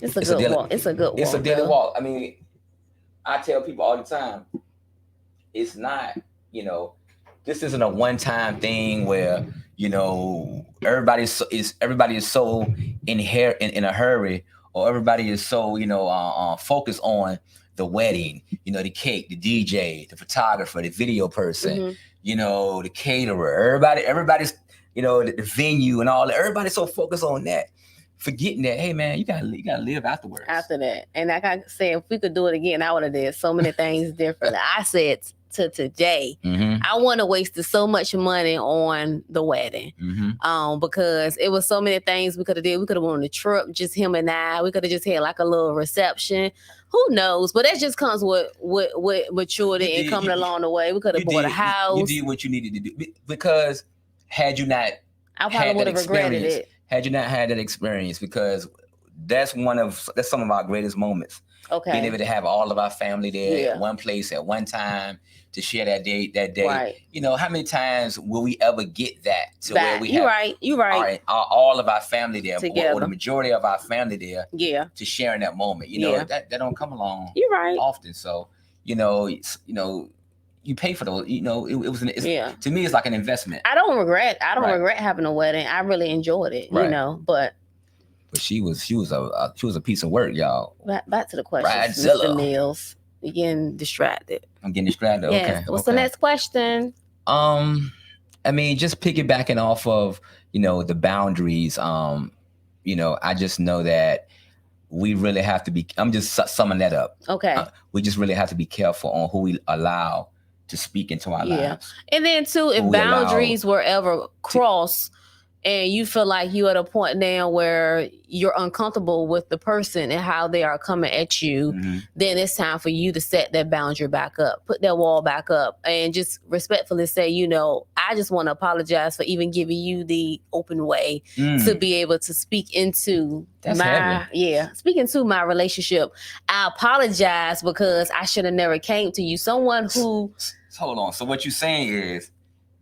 Speaker 1: It's a good walk. It's a good walk.
Speaker 2: It's a daily walk. I mean, I tell people all the time, it's not, you know, this isn't a one-time thing where, you know, everybody is so in a hurry, or everybody is so, you know, focused on the wedding, you know, the cake, the DJ, the photographer, the video person, you know, the caterer, everybody's, you know, the venue and all that. Everybody's so focused on that, forgetting that, hey man, you gotta live afterwards.
Speaker 1: After that. And like I said, if we could do it again, I would have did so many things differently. I said to today, I want to waste so much money on the wedding, because it was so many things we could have did. We could have went on a trip, just him and I. We could have just had like a little reception. Who knows? But that just comes with maturity and coming along the way. We could have bought a house.
Speaker 2: You did what you needed to do, because had you not,
Speaker 1: I probably would have regretted it.
Speaker 2: Had you not had that experience, because that's some of our greatest moments.
Speaker 1: Okay.
Speaker 2: Being able to have all of our family there at one place at one time to share that day.
Speaker 1: Right.
Speaker 2: You know, how many times will we ever get that to where we have
Speaker 1: you're right.
Speaker 2: All of our family there,
Speaker 1: together,
Speaker 2: or the majority of our family there,
Speaker 1: to
Speaker 2: share in that moment. You know, that don't come along often. So, you know, you pay for those. You know, to me, it's like an investment.
Speaker 1: I don't regret having a wedding. I really enjoyed it. You know, but
Speaker 2: she was a piece of work, y'all.
Speaker 1: Back to the question, Mr. Mills. You're getting distracted.
Speaker 2: I'm getting distracted.
Speaker 1: Yes.
Speaker 2: Okay.
Speaker 1: What's the next question?
Speaker 2: I mean, just piggybacking off of, you know, the boundaries. You know, I just know that we really have to be. I'm just summing that up.
Speaker 1: Okay.
Speaker 2: We just really have to be careful on who we allow to speak into our lives.
Speaker 1: And then too, if boundaries were ever crossed, and you feel like you're at a point now where you're uncomfortable with the person and how they are coming at you, then it's time for you to set that boundary back up, put that wall back up, and just respectfully say, you know, I just want to apologize for even giving you the open way to be able to speak into speak into my relationship. I apologize because I should have never came to you. Someone who...
Speaker 2: Hold on. So what you're saying is,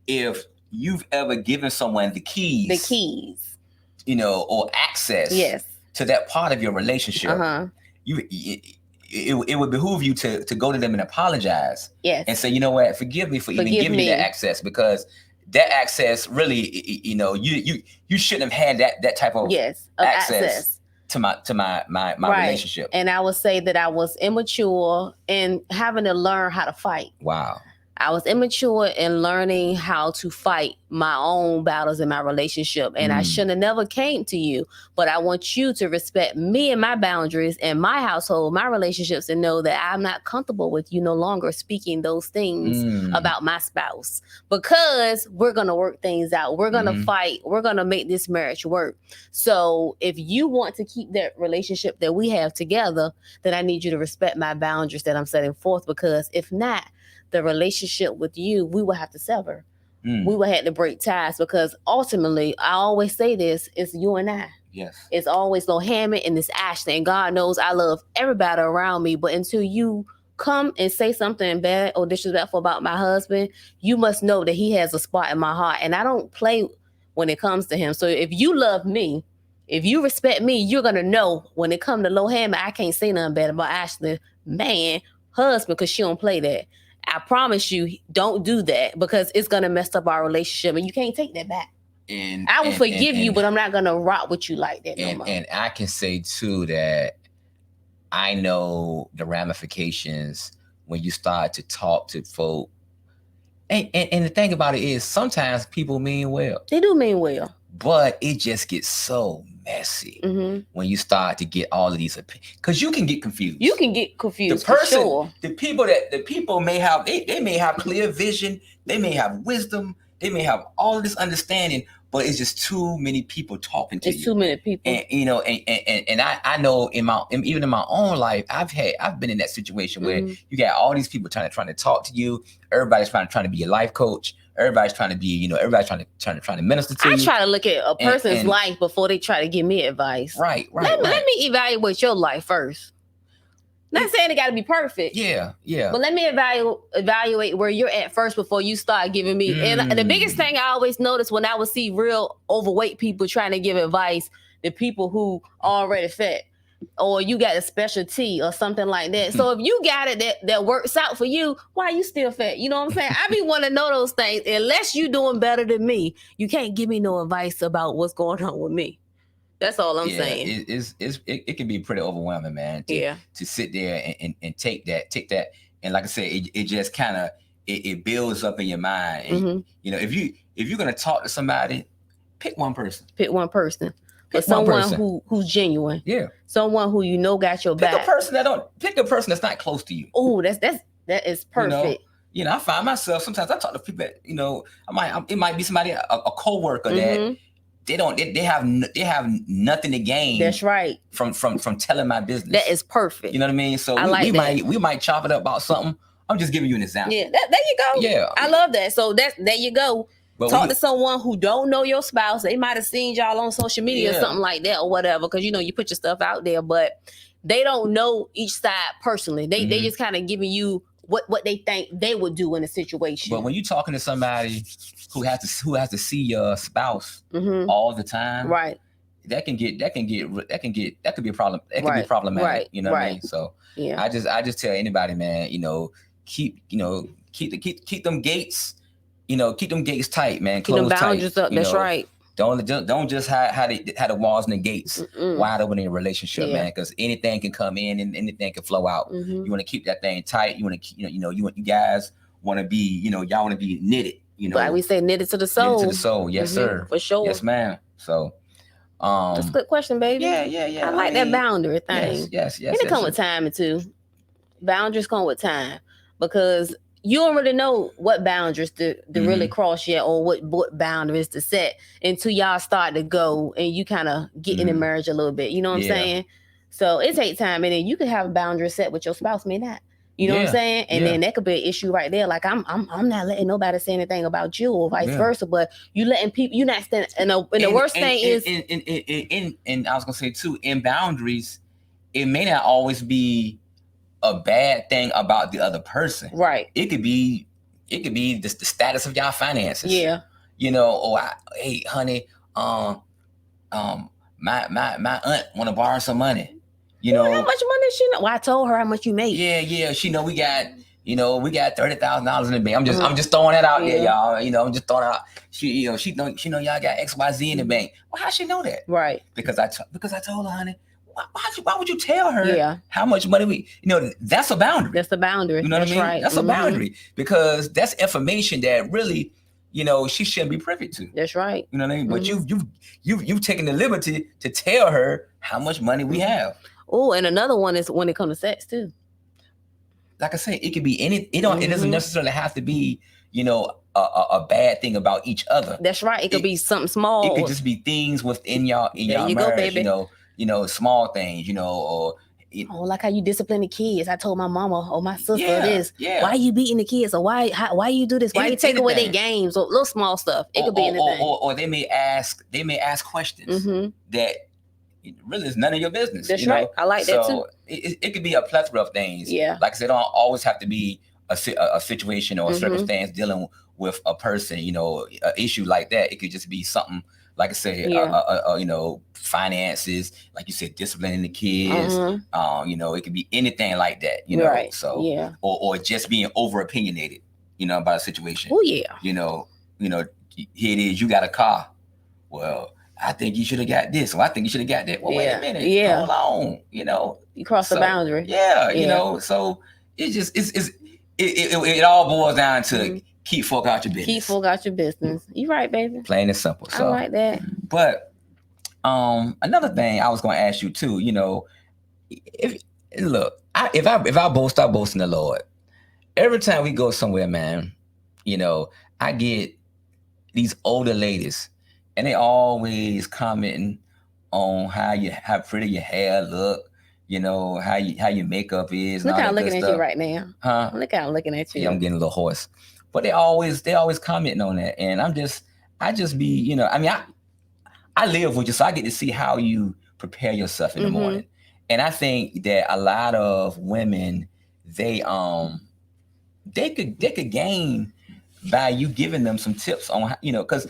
Speaker 2: if you've ever given someone the keys, you know, or access to that part of your relationship, it would behoove you to go to them and apologize and say, you know what, forgive me for even giving me that access, because that access really, you know, you shouldn't have had that type of access to my relationship.
Speaker 1: And I would say that I was immature and having to learn how to fight.
Speaker 2: Wow.
Speaker 1: I was immature in learning how to fight my own battles in my relationship. And I shouldn't have never came to you. But I want you to respect me and my boundaries and my household, my relationships, and know that I'm not comfortable with you no longer speaking those things about my spouse. Because we're going to work things out. We're going to fight. We're going to make this marriage work. So if you want to keep that relationship that we have together, then I need you to respect my boundaries that I'm setting forth. Because if not, the relationship with you, we will have to sever. We will have to break ties, because ultimately, I always say this, it's you and I.
Speaker 2: Yes.
Speaker 1: It's always Lil Hammond and it's Ashley. And God knows I love everybody around me. But until you come and say something bad or disrespectful about my husband, you must know that he has a spot in my heart. And I don't play when it comes to him. So if you love me, if you respect me, you're going to know when it comes to Lil Hammond, I can't say nothing bad about Ashley, husband, because she don't play that. I promise you, don't do that, because it's going to mess up our relationship and you can't take that back. I will forgive you, but I'm not going to rock with you like that no more.
Speaker 2: And I can say too that I know the ramifications when you start to talk to folk. And the thing about it is, sometimes people mean well.
Speaker 1: They do mean well.
Speaker 2: But it just gets so messy when you start to get all of these opinions, because you can get confused.
Speaker 1: You can get confused.
Speaker 2: The people may have they may have clear vision, they may have wisdom, they may have all of this understanding, but it's just too many people talking to you.
Speaker 1: It's too many people,
Speaker 2: and you know, and I know even in my own life, I've been in that situation where you got all these people trying to talk to you. Everybody's trying to be your life coach. Everybody's trying to be, you know, everybody's trying to minister to you.
Speaker 1: I try to look at a person's life before they try to give me advice.
Speaker 2: Right.
Speaker 1: Let me evaluate your life first. Not saying it got to be perfect.
Speaker 2: Yeah.
Speaker 1: But let me evaluate where you're at first before you start giving me. And the biggest thing I always notice when I would see real overweight people trying to give advice, the people who already fat. or you got a specialty or something like that. So if you got it that works out for you, why you still fat? You know what I'm saying? I be want to know those things. Unless you doing better than me, you can't give me no advice about what's going on with me. That's all I'm saying.
Speaker 2: It can be pretty overwhelming, man. To sit there and take that, and like I said, it just kind of it builds up in your mind. And, if you're gonna talk to somebody, pick one person.
Speaker 1: Pick one person. But someone who's genuine.
Speaker 2: Yeah.
Speaker 1: Someone who got your back.
Speaker 2: Pick a person that's not close to you.
Speaker 1: Oh, that is perfect.
Speaker 2: I find myself sometimes I talk to people that, it might be somebody, a coworker that they have nothing to gain.
Speaker 1: That's right.
Speaker 2: From telling my business.
Speaker 1: That is perfect.
Speaker 2: You know what I mean? So we might chop it up about something. I'm just giving you an example.
Speaker 1: Yeah, there you go.
Speaker 2: Yeah.
Speaker 1: I love that. So there you go. But talk to someone who don't know your spouse. They might have seen y'all on social media or something like that or whatever, because you put your stuff out there, but they don't know each side personally. They just kind of giving you what they think they would do in a situation.
Speaker 2: But when you're talking to somebody who has to see your spouse all the time,
Speaker 1: right?
Speaker 2: That could be a problem. That could be problematic.
Speaker 1: Right.
Speaker 2: You know what I mean? So I just tell anybody, man, keep them gates. Keep them gates tight, man.
Speaker 1: Keep them boundaries up. That's right.
Speaker 2: Don't just have the walls and the gates wide open in a relationship, man. Because anything can come in and anything can flow out. You want to keep that thing tight. You want to, you guys want to be, y'all want to be knitted.
Speaker 1: Like we say, knitted to the soul.
Speaker 2: Knitted to the soul, yes, sir,
Speaker 1: for sure.
Speaker 2: Yes, ma'am. So,
Speaker 1: that's a good question, baby.
Speaker 2: Yeah.
Speaker 1: I like that boundary thing.
Speaker 2: Yes.
Speaker 1: And it come with time too. Boundaries come with time, because you don't really know what boundaries to really cross yet, or what boundaries to set until y'all start to go and you kind of get in the marriage a little bit. You know what I'm saying? So it takes time, and then you could have a boundary set with your spouse, may not. You know what I'm saying? And then that could be an issue right there. Like I'm not letting nobody say anything about you, or vice versa. But you letting people, you not standing. And the worst thing is,
Speaker 2: and I was gonna say too, in boundaries, it may not always be a bad thing about the other person.
Speaker 1: Right.
Speaker 2: It could be the status of y'all finances.
Speaker 1: Yeah.
Speaker 2: Hey, honey, my aunt want to borrow some money.
Speaker 1: How much money she know? Well, I told her how much you make.
Speaker 2: Yeah. She know we got $30,000 in the bank. I'm just throwing that out there, y'all. I'm just throwing it out. She know y'all got XYZ in the bank. Well, how she know that?
Speaker 1: Right.
Speaker 2: Because I told her, honey. Why would you tell her how much money that's a boundary.
Speaker 1: That's a boundary.
Speaker 2: You know what I mean?
Speaker 1: Right.
Speaker 2: That's a boundary, because that's information that really, she shouldn't be privy to.
Speaker 1: That's right.
Speaker 2: You know what I mean? But you've taken the liberty to tell her how much money we have.
Speaker 1: Oh, and another one is when it comes to sex too.
Speaker 2: Like I said, it could be it doesn't necessarily have to be, a bad thing about each other.
Speaker 1: That's right. It could be something small.
Speaker 2: It could just be things within y'all marriage.
Speaker 1: Go, baby.
Speaker 2: Small things, or
Speaker 1: like how you discipline the kids. I told my mama or my sister this.
Speaker 2: Yeah.
Speaker 1: Why you beating the kids? Or why you do this? Why you take away their games? Or little small stuff. It could be anything.
Speaker 2: Or they may ask questions that really is none of your business.
Speaker 1: That's right. I like that too.
Speaker 2: It could be a plethora of things.
Speaker 1: Yeah.
Speaker 2: Like I said, it don't always have to be a situation or a circumstance dealing with a person. An issue like that. It could just be something. Like I say, finances, like you said, disciplining the kids. It could be anything like that.
Speaker 1: Right.
Speaker 2: So or just being over opinionated, about a situation.
Speaker 1: Oh yeah.
Speaker 2: Here it is. You got a car. Well, I think you should have got this. Well, I think you should have got that. Well, wait a minute.
Speaker 1: Yeah.
Speaker 2: Hold on.
Speaker 1: You crossed the boundary.
Speaker 2: Yeah. So it just it all boils down to. Keep folk out your business.
Speaker 1: Keep folk out your business. You right, baby.
Speaker 2: Plain and simple. So,
Speaker 1: I like that.
Speaker 2: But another thing I was going to ask you too. If I boast, I boast in the Lord. Every time we go somewhere, man, I get these older ladies, and they always commenting on how pretty your hair look. How your makeup is.
Speaker 1: Look how I'm looking at you right now.
Speaker 2: Huh?
Speaker 1: Look how I'm looking at you.
Speaker 2: Yeah, I'm getting a little hoarse. But they always commenting on that. And I just be, I live with you, so I get to see how you prepare yourself in the morning. And I think that a lot of women, they could gain by you giving them some tips on how, because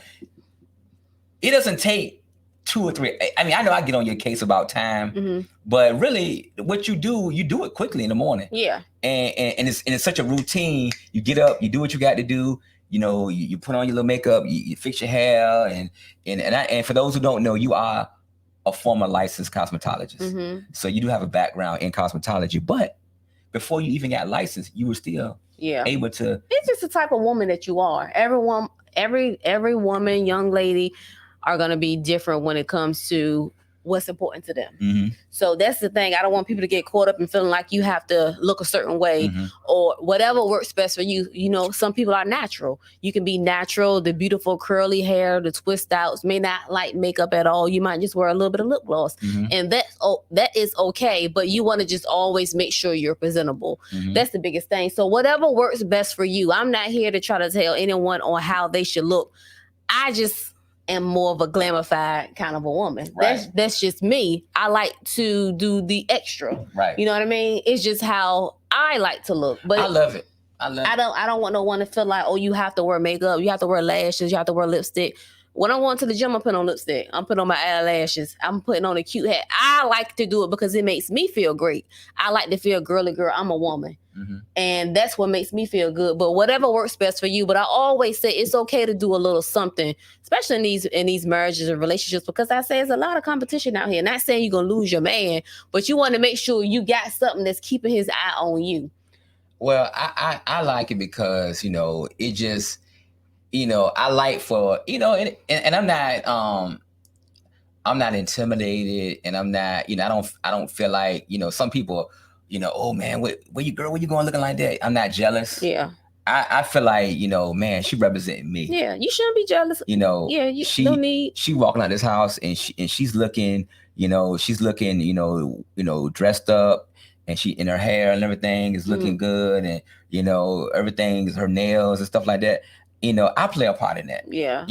Speaker 2: it doesn't take 2 or 3. I mean, I know I get on your case about time, but really, what you do it quickly in the morning.
Speaker 1: Yeah.
Speaker 2: And it's such a routine. You get up, you do what you got to do. You put on your little makeup, you fix your hair, and for those who don't know, you are a former licensed cosmetologist. So you do have a background in cosmetology, but before you even got licensed, you were still able to.
Speaker 1: It's just the type of woman that you are. Every woman, young lady, are going to be different when it comes to what's important to them. So that's the thing. I don't want people to get caught up in feeling like you have to look a certain way or whatever works best for you. Some people are natural. You can be natural, the beautiful curly hair, the twist outs, may not like makeup at all. You might just wear a little bit of lip gloss, and that is okay. But you want to just always make sure you're presentable. That's the biggest thing. So whatever works best for you. I'm not here to try to tell anyone on how they should look. I just am more of a glamified kind of a woman. Right. That's just me. I like to do the extra.
Speaker 2: Right.
Speaker 1: You know what I mean? It's just how I like to look. But
Speaker 2: I love it. I
Speaker 1: don't want no one to feel like, oh, you have to wear makeup, you have to wear lashes, you have to wear lipstick. When I'm going to the gym, I'm putting on lipstick. I'm putting on my eyelashes. I'm putting on a cute hat. I like to do it because it makes me feel great. I like to feel girly girl. I'm a woman. And that's what makes me feel good. But whatever works best for you. But I always say it's okay to do a little something, especially in these marriages and relationships, because I say there's a lot of competition out here. Not saying you're going to lose your man, but you want to make sure you got something that's keeping his eye on you.
Speaker 2: Well, I like it because, it just, I like for, and I'm not intimidated, and I'm not, I don't feel like, some people, oh man, where you going looking like that? I'm not jealous.
Speaker 1: Yeah.
Speaker 2: I feel like, man, she representing me.
Speaker 1: Yeah, you shouldn't be jealous. Yeah, you don't need.
Speaker 2: She walking out this house and she's looking, dressed up, and her hair and everything is looking good, and everything is her nails and stuff like that. I play a part in that.
Speaker 1: Yeah.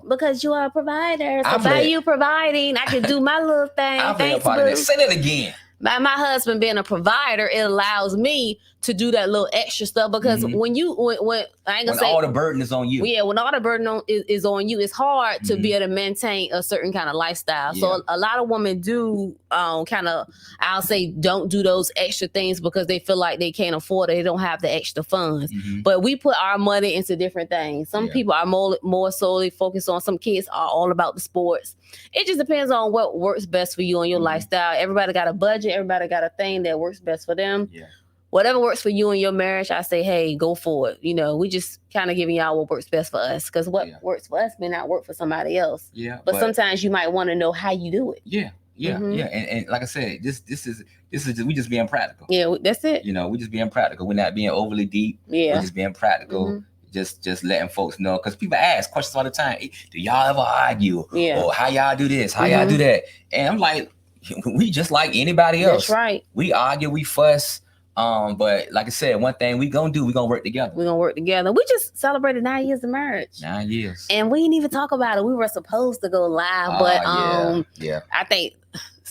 Speaker 1: Because you are a provider. So by you providing, I can do my little thing.
Speaker 2: I play a part in that. Say that again.
Speaker 1: By my husband being a provider, it allows me to do that little extra stuff, because when I ain't gonna say
Speaker 2: all the burden is on you.
Speaker 1: Yeah, when all the burden is on you, it's hard to be able to maintain a certain kind of lifestyle. Yeah. So a lot of women do kind of, I'll say, don't do those extra things because they feel like they can't afford it. They don't have the extra funds. But we put our money into different things. Some people are more solely focused on. Some kids are all about the sports. It just depends on what works best for you and your lifestyle. Everybody got a budget. Everybody got a thing that works best for them. Yeah. Whatever works for you and your marriage, I say, hey, go for it. We just kind of giving y'all what works best for us, because what works for us may not work for somebody else. Yeah. But sometimes you might want to know how you do it.
Speaker 2: Yeah. Yeah. Yeah. And like I said, this is we just being practical.
Speaker 1: Yeah, that's it.
Speaker 2: We just being practical. We're not being overly deep. Yeah. We're just being practical. Just letting folks know, because people ask questions all the time. Hey, do y'all ever argue? Yeah. Or how y'all do this? How y'all do that? And I'm like, we just like anybody else.
Speaker 1: That's right.
Speaker 2: We argue, we fuss. But like I said, one thing we gonna do, we gonna work together.
Speaker 1: We just celebrated 9 years of marriage.
Speaker 2: 9 years.
Speaker 1: And we didn't even talk about it. We were supposed to go live, but I think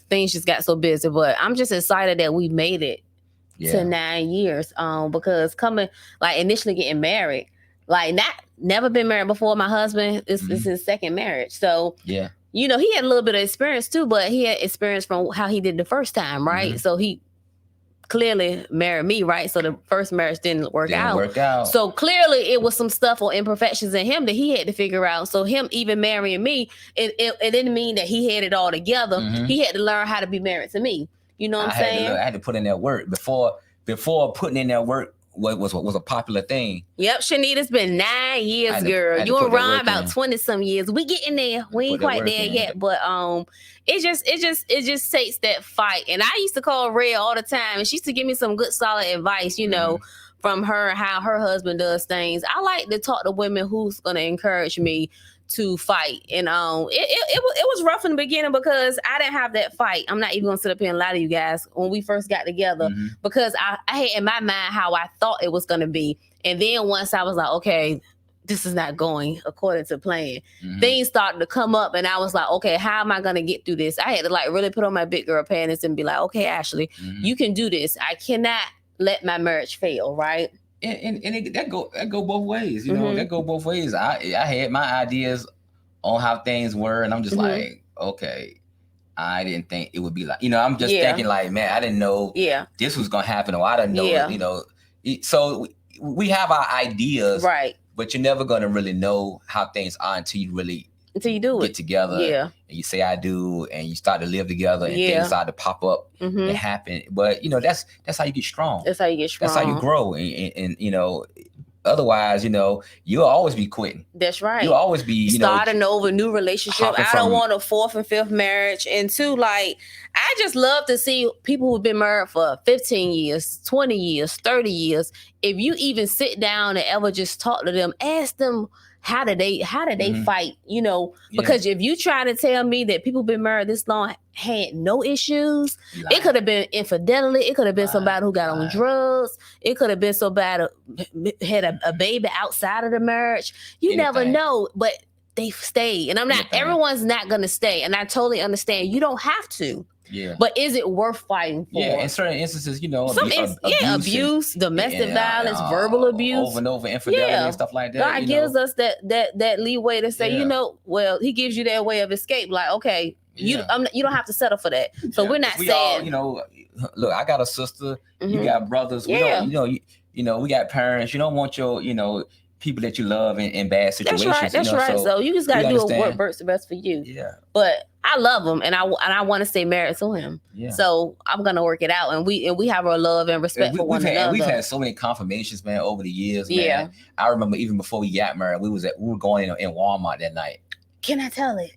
Speaker 1: things just got so busy. But I'm just excited that we made it to 9 years. Because initially getting married, never been married before. My husband is his second marriage. So he had a little bit of experience too, but he had experience from how he did the first time, right? So he clearly married me, right? So the first marriage didn't work out. So clearly it was some stuff or imperfections in him that he had to figure out. So him even marrying me, it didn't mean that he had it all together. He had to learn how to be married to me. You know what I'm saying?
Speaker 2: I had to put in that work before putting in that work. What was a popular thing.
Speaker 1: Yep, Shanita's been 9 years, girl. You and Ron about 20 some years. We getting there. We ain't quite there yet, but it just takes that fight. And I used to call Red all the time, and she used to give me some good solid advice, from her, how her husband does things. I like to talk to women who's gonna encourage me to fight. And it was rough in the beginning because I didn't have that fight. I'm not even gonna sit up here and lie to you guys. When we first got together, because I had in my mind how I thought it was gonna be, and then once I was like, okay, this is not going according to plan, things started to come up, and I was like, okay, how am I gonna get through this? I had to really put on my big girl panties and be like, okay, Ashley, you can do this. I cannot let my marriage fail, right?
Speaker 2: And that go both ways, that go both ways. I had my ideas on how things were, and I'm just like, okay, I didn't think it would be like, I'm just thinking like, man, I didn't know this was going to happen, or I didn't know, so we have our ideas,
Speaker 1: right?
Speaker 2: But you're never going to really know how things are until you do get together, and you say I do, and you start to live together, and things start to pop up and happen. But that's how you get strong.
Speaker 1: That's how you get strong.
Speaker 2: That's how you grow, and otherwise, you'll always be quitting.
Speaker 1: That's right.
Speaker 2: You'll always be,
Speaker 1: starting over, new relationship. I don't want a fourth and fifth marriage. And two, like, I just love to see people who've been married for 15 years, 20 years, 30 years. If you even sit down and ever just talk to them, ask them, how did they fight? Because if you try to tell me that people been married this long had no issues, it could have been infidelity. It could have been somebody who got on drugs. It could have been somebody who had a baby outside of the marriage. You never know, but they stay. And everyone's not going to stay. And I totally understand. You don't have to.
Speaker 2: Yeah.
Speaker 1: But is it worth fighting for?
Speaker 2: Yeah, in certain instances,
Speaker 1: abuse, domestic violence, verbal abuse.
Speaker 2: Over and over, infidelity and stuff like that.
Speaker 1: God gives us that leeway to say, well, he gives you that way of escape. Like, okay, you don't have to settle for that. So we're not saying,
Speaker 2: look, I got a sister, you got brothers, we don't, we got parents. You don't want your, people that you love in bad situations.
Speaker 1: That's right. So you just got to do what works the best for you.
Speaker 2: Yeah.
Speaker 1: But I love him, and I want to stay married to him. Yeah. So I'm gonna work it out, and we have our love and respect for one another.
Speaker 2: We've had so many confirmations, man, over the years. Man. I remember even before we got married, we were going in Walmart that night.
Speaker 1: Can I tell it?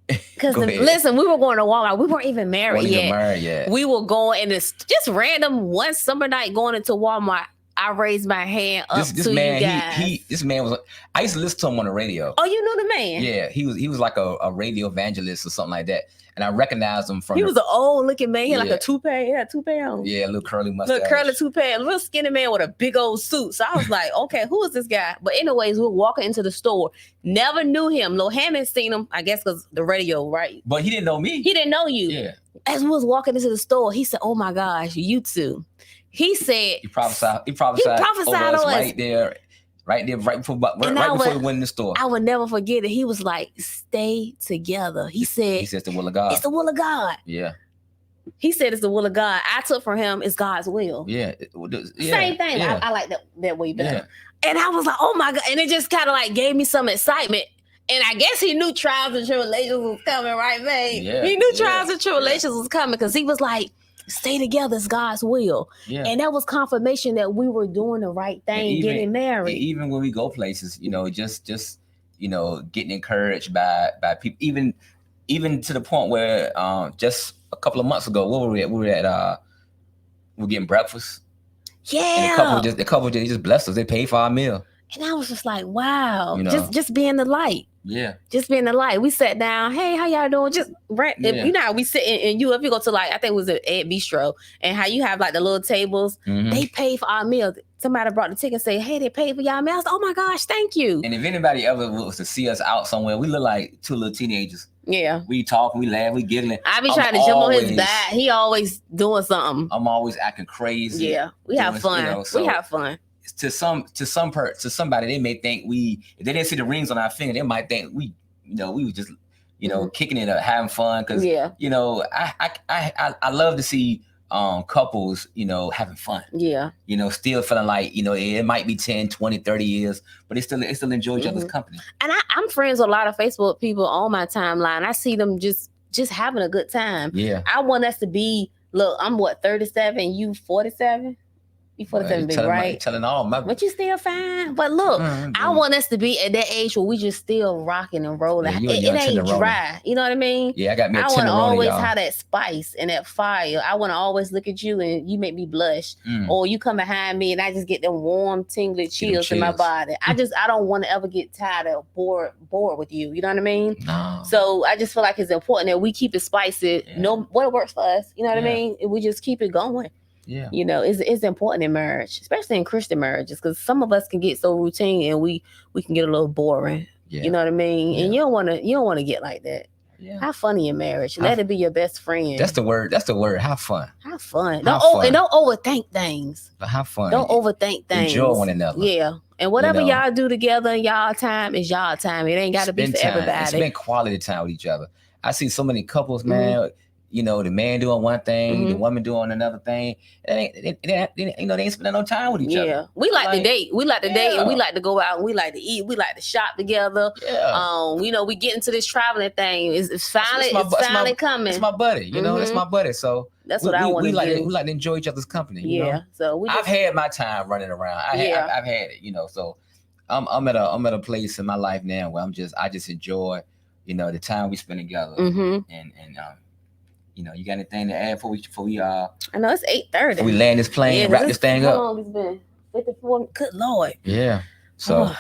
Speaker 1: Because listen, we were going to Walmart. We weren't even married yet. We were going, and it's just random one summer night going into Walmart. I raised my hand up
Speaker 2: this
Speaker 1: to
Speaker 2: man,
Speaker 1: you guys.
Speaker 2: This man was. I used to listen to him on the radio.
Speaker 1: Oh, you know the man?
Speaker 2: Yeah, he was like a radio evangelist or something like that, and I recognized him from.
Speaker 1: He was an old looking man. He had like a toupee. He had a toupee on.
Speaker 2: Yeah, a little curly mustache.
Speaker 1: Little curly toupee. A little skinny man with a big old suit. So I was like, okay, who is this guy? But anyways, we were walking into the store. Never knew him. Lil Hammond seen him, I guess, because the radio, right?
Speaker 2: But he didn't know me.
Speaker 1: He didn't know you.
Speaker 2: Yeah.
Speaker 1: As we was walking into the store, he said, "Oh my gosh, you two." He said
Speaker 2: he prophesied on us right there, right before we went in the store.
Speaker 1: I would never forget it. He was like, "Stay together." He said
Speaker 2: it's the will of God.
Speaker 1: It's the will of God.
Speaker 2: Yeah.
Speaker 1: He said it's the will of God. I took from him it's God's will.
Speaker 2: Yeah.
Speaker 1: Same thing. Yeah. I like that way better. Yeah. And I was like, oh my God. And it just kind of like gave me some excitement. And I guess he knew trials and tribulations was coming, right, man?
Speaker 2: Yeah.
Speaker 1: He knew trials and tribulations was coming because he was like, stay together, it's God's will. Yeah. And that was confirmation that we were doing the right thing, getting married.
Speaker 2: Even when we go places, just getting encouraged by people, even to the point where just a couple of months ago, where were we at? We were getting breakfast.
Speaker 1: Yeah.
Speaker 2: And the couple just blessed us. They paid for our meal.
Speaker 1: And I was just like, wow, just being the light.
Speaker 2: Yeah.
Speaker 1: Just being the light. We sat down. Hey, how y'all doing? Just right. You know how we sit and if you go to like, I think it was an Ed Bistro, and how you have like the little tables, they pay for our meal. Somebody brought the ticket and say, hey, they paid for y'all meal. I was like, oh my gosh, thank you.
Speaker 2: And if anybody ever was to see us out somewhere, we look like two little teenagers.
Speaker 1: Yeah.
Speaker 2: We talk, we laugh, we giggling.
Speaker 1: I be trying to jump on his back. He always doing something.
Speaker 2: I'm always acting crazy.
Speaker 1: Yeah. We have fun. We have fun.
Speaker 2: To somebody, they may think if they didn't see the rings on our finger, they might think we was just, kicking it up, having fun. Cause I love to see couples, having fun.
Speaker 1: Yeah.
Speaker 2: Still feeling like, it might be 10, 20, 30 years, but they still enjoy each other's company.
Speaker 1: And I'm friends with a lot of Facebook people on my timeline. I see them just having a good time.
Speaker 2: Yeah.
Speaker 1: I want us to be, look, I'm 37, you 47? You 47 big, right?
Speaker 2: Telling all my...
Speaker 1: But you still fine. But look, I want us to be at that age where we just still rocking and rolling.
Speaker 2: Yeah,
Speaker 1: it ain't dry. You know what I mean?
Speaker 2: Yeah, I got me a
Speaker 1: I want to always
Speaker 2: y'all.
Speaker 1: have that spice and that fire. I want to always look at you and you make me blush. Or you come behind me and I just get them warm, tingly chills in my body. I don't want to ever get tired or bored with you. You know what I mean?
Speaker 2: No.
Speaker 1: So I just feel like it's important that we keep it spicy. Yeah. What works for us. You know what I mean? We just keep it going.
Speaker 2: Yeah.
Speaker 1: It's important in marriage, especially in Christian marriages, because some of us can get so routine and we can get a little boring. Yeah. You know what I mean? Yeah. And you don't want to get like that. Yeah. Have fun in your marriage. Let it be your best friend.
Speaker 2: That's the word. Have fun.
Speaker 1: Have fun. And don't overthink things.
Speaker 2: But have fun.
Speaker 1: Don't overthink things.
Speaker 2: Enjoy one another.
Speaker 1: Yeah. And whatever y'all do together in y'all time is y'all time. It ain't got to be for everybody.
Speaker 2: Spend quality time with each other. I see so many couples, man. You know, the man doing one thing, the woman doing another thing. They ain't spending no time with each other.
Speaker 1: Yeah, we like to date. We like to date, and we like to go out, and we like to eat. We like to shop together.
Speaker 2: Yeah.
Speaker 1: You know, we get into this traveling thing. It's finally coming.
Speaker 2: It's my buddy. You know, it's my buddy. So
Speaker 1: that's what I want to do.
Speaker 2: We like to enjoy each other's company. You know?
Speaker 1: So
Speaker 2: I've had my time running around. I've had it. You know, so I'm at a place in my life now where I just enjoy, you know, the time we spend together. And you know, you got anything to add before we
Speaker 1: I know it's 8:30.
Speaker 2: We land this plane, wrap this thing up.
Speaker 1: How long it's been? 54. Good Lord.
Speaker 2: Yeah. So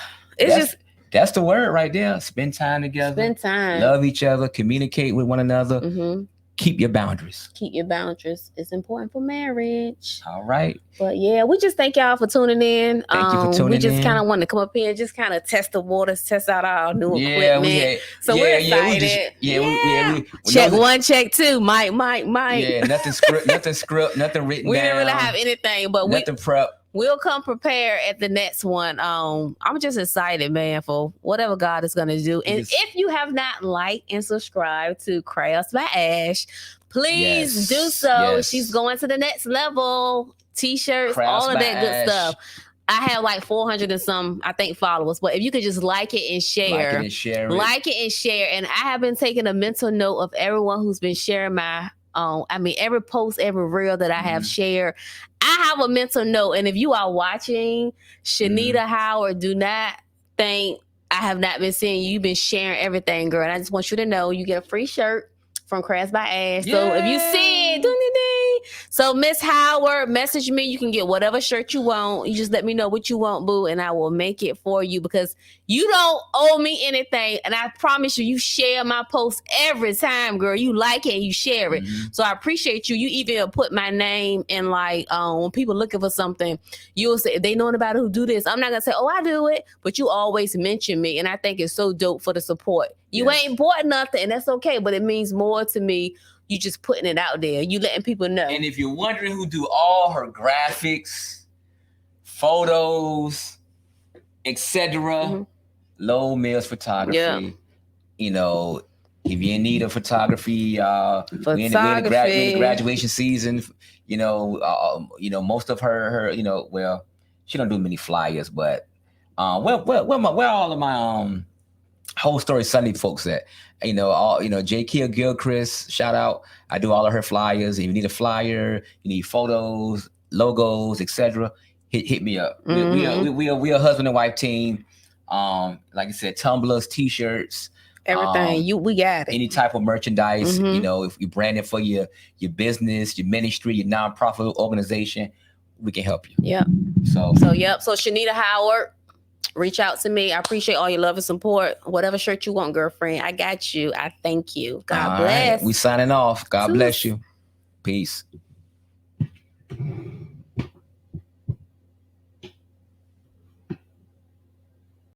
Speaker 2: that's the word right there. Spend time together.
Speaker 1: Spend time.
Speaker 2: Love each other. Communicate with one another. Keep your boundaries.
Speaker 1: Keep your boundaries. It's important for marriage.
Speaker 2: All right.
Speaker 1: But yeah, we just thank y'all for tuning in.
Speaker 2: Thank you for tuning in.
Speaker 1: We just kind of wanted to come up here and just kind of test the waters, test out our new equipment. We're excited.
Speaker 2: We
Speaker 1: check one, check two. Mike.
Speaker 2: Yeah, nothing script, nothing written.
Speaker 1: We didn't really have anything, but
Speaker 2: nothing prep.
Speaker 1: We'll come prepared at the next one. I'm just excited, man, for whatever God is going to do. And if you have not liked and subscribed to Crafts by Ash, please do so. Yes. She's going to the next level. T-shirts, all of that good stuff. I have like 400 and some, I think, followers. But if you could just like it and share. Like it and share. And I have been taking a mental note of everyone who's been sharing my every post, every reel that I have shared. I have a mental note, and if you are watching, Shanita Howard, do not think I have not been seeing you. You've been sharing everything, girl. And I just want you to know you get a free shirt from Crafts by Ash. So if you see it, so Miss Howard, message me. You can get whatever shirt you want. You just let me know what you want, boo, and I will make it for you because you don't owe me anything. And I promise you, you share my post every time, girl. You like it and you share it. So I appreciate you. You even put my name in, like, when people looking for something, you'll say, if they know anybody who do this, I'm not going to say, oh, I do it. But you always mention me. And I think it's so dope for the support. You ain't bought nothing, and that's okay. But it means more to me. You just putting it out there. You letting people know.
Speaker 2: And if you're wondering who do all her graphics, photos, etc., Low Mills Photography.
Speaker 1: Yeah.
Speaker 2: You know, if you need a photography, we're in the graduation season. You know, most of her, you know, well, she don't do many flyers, but where all of my Whole Story Sunday folks at? J. Gilchrist, shout out. I do all of her flyers. If you need a flyer, you need photos, logos, etc., hit me up. We a husband and wife team. Like I said, tumblers, t-shirts,
Speaker 1: everything. We got it.
Speaker 2: Any type of merchandise. You know, if you brand it for your business, your ministry, your nonprofit organization, we can help you.
Speaker 1: Yep. So Shanita Howard, reach out to me. I appreciate all your love and support. Whatever shirt you want, girlfriend, I got you. I thank you. God bless.
Speaker 2: Right. We signing off. God bless you. Peace.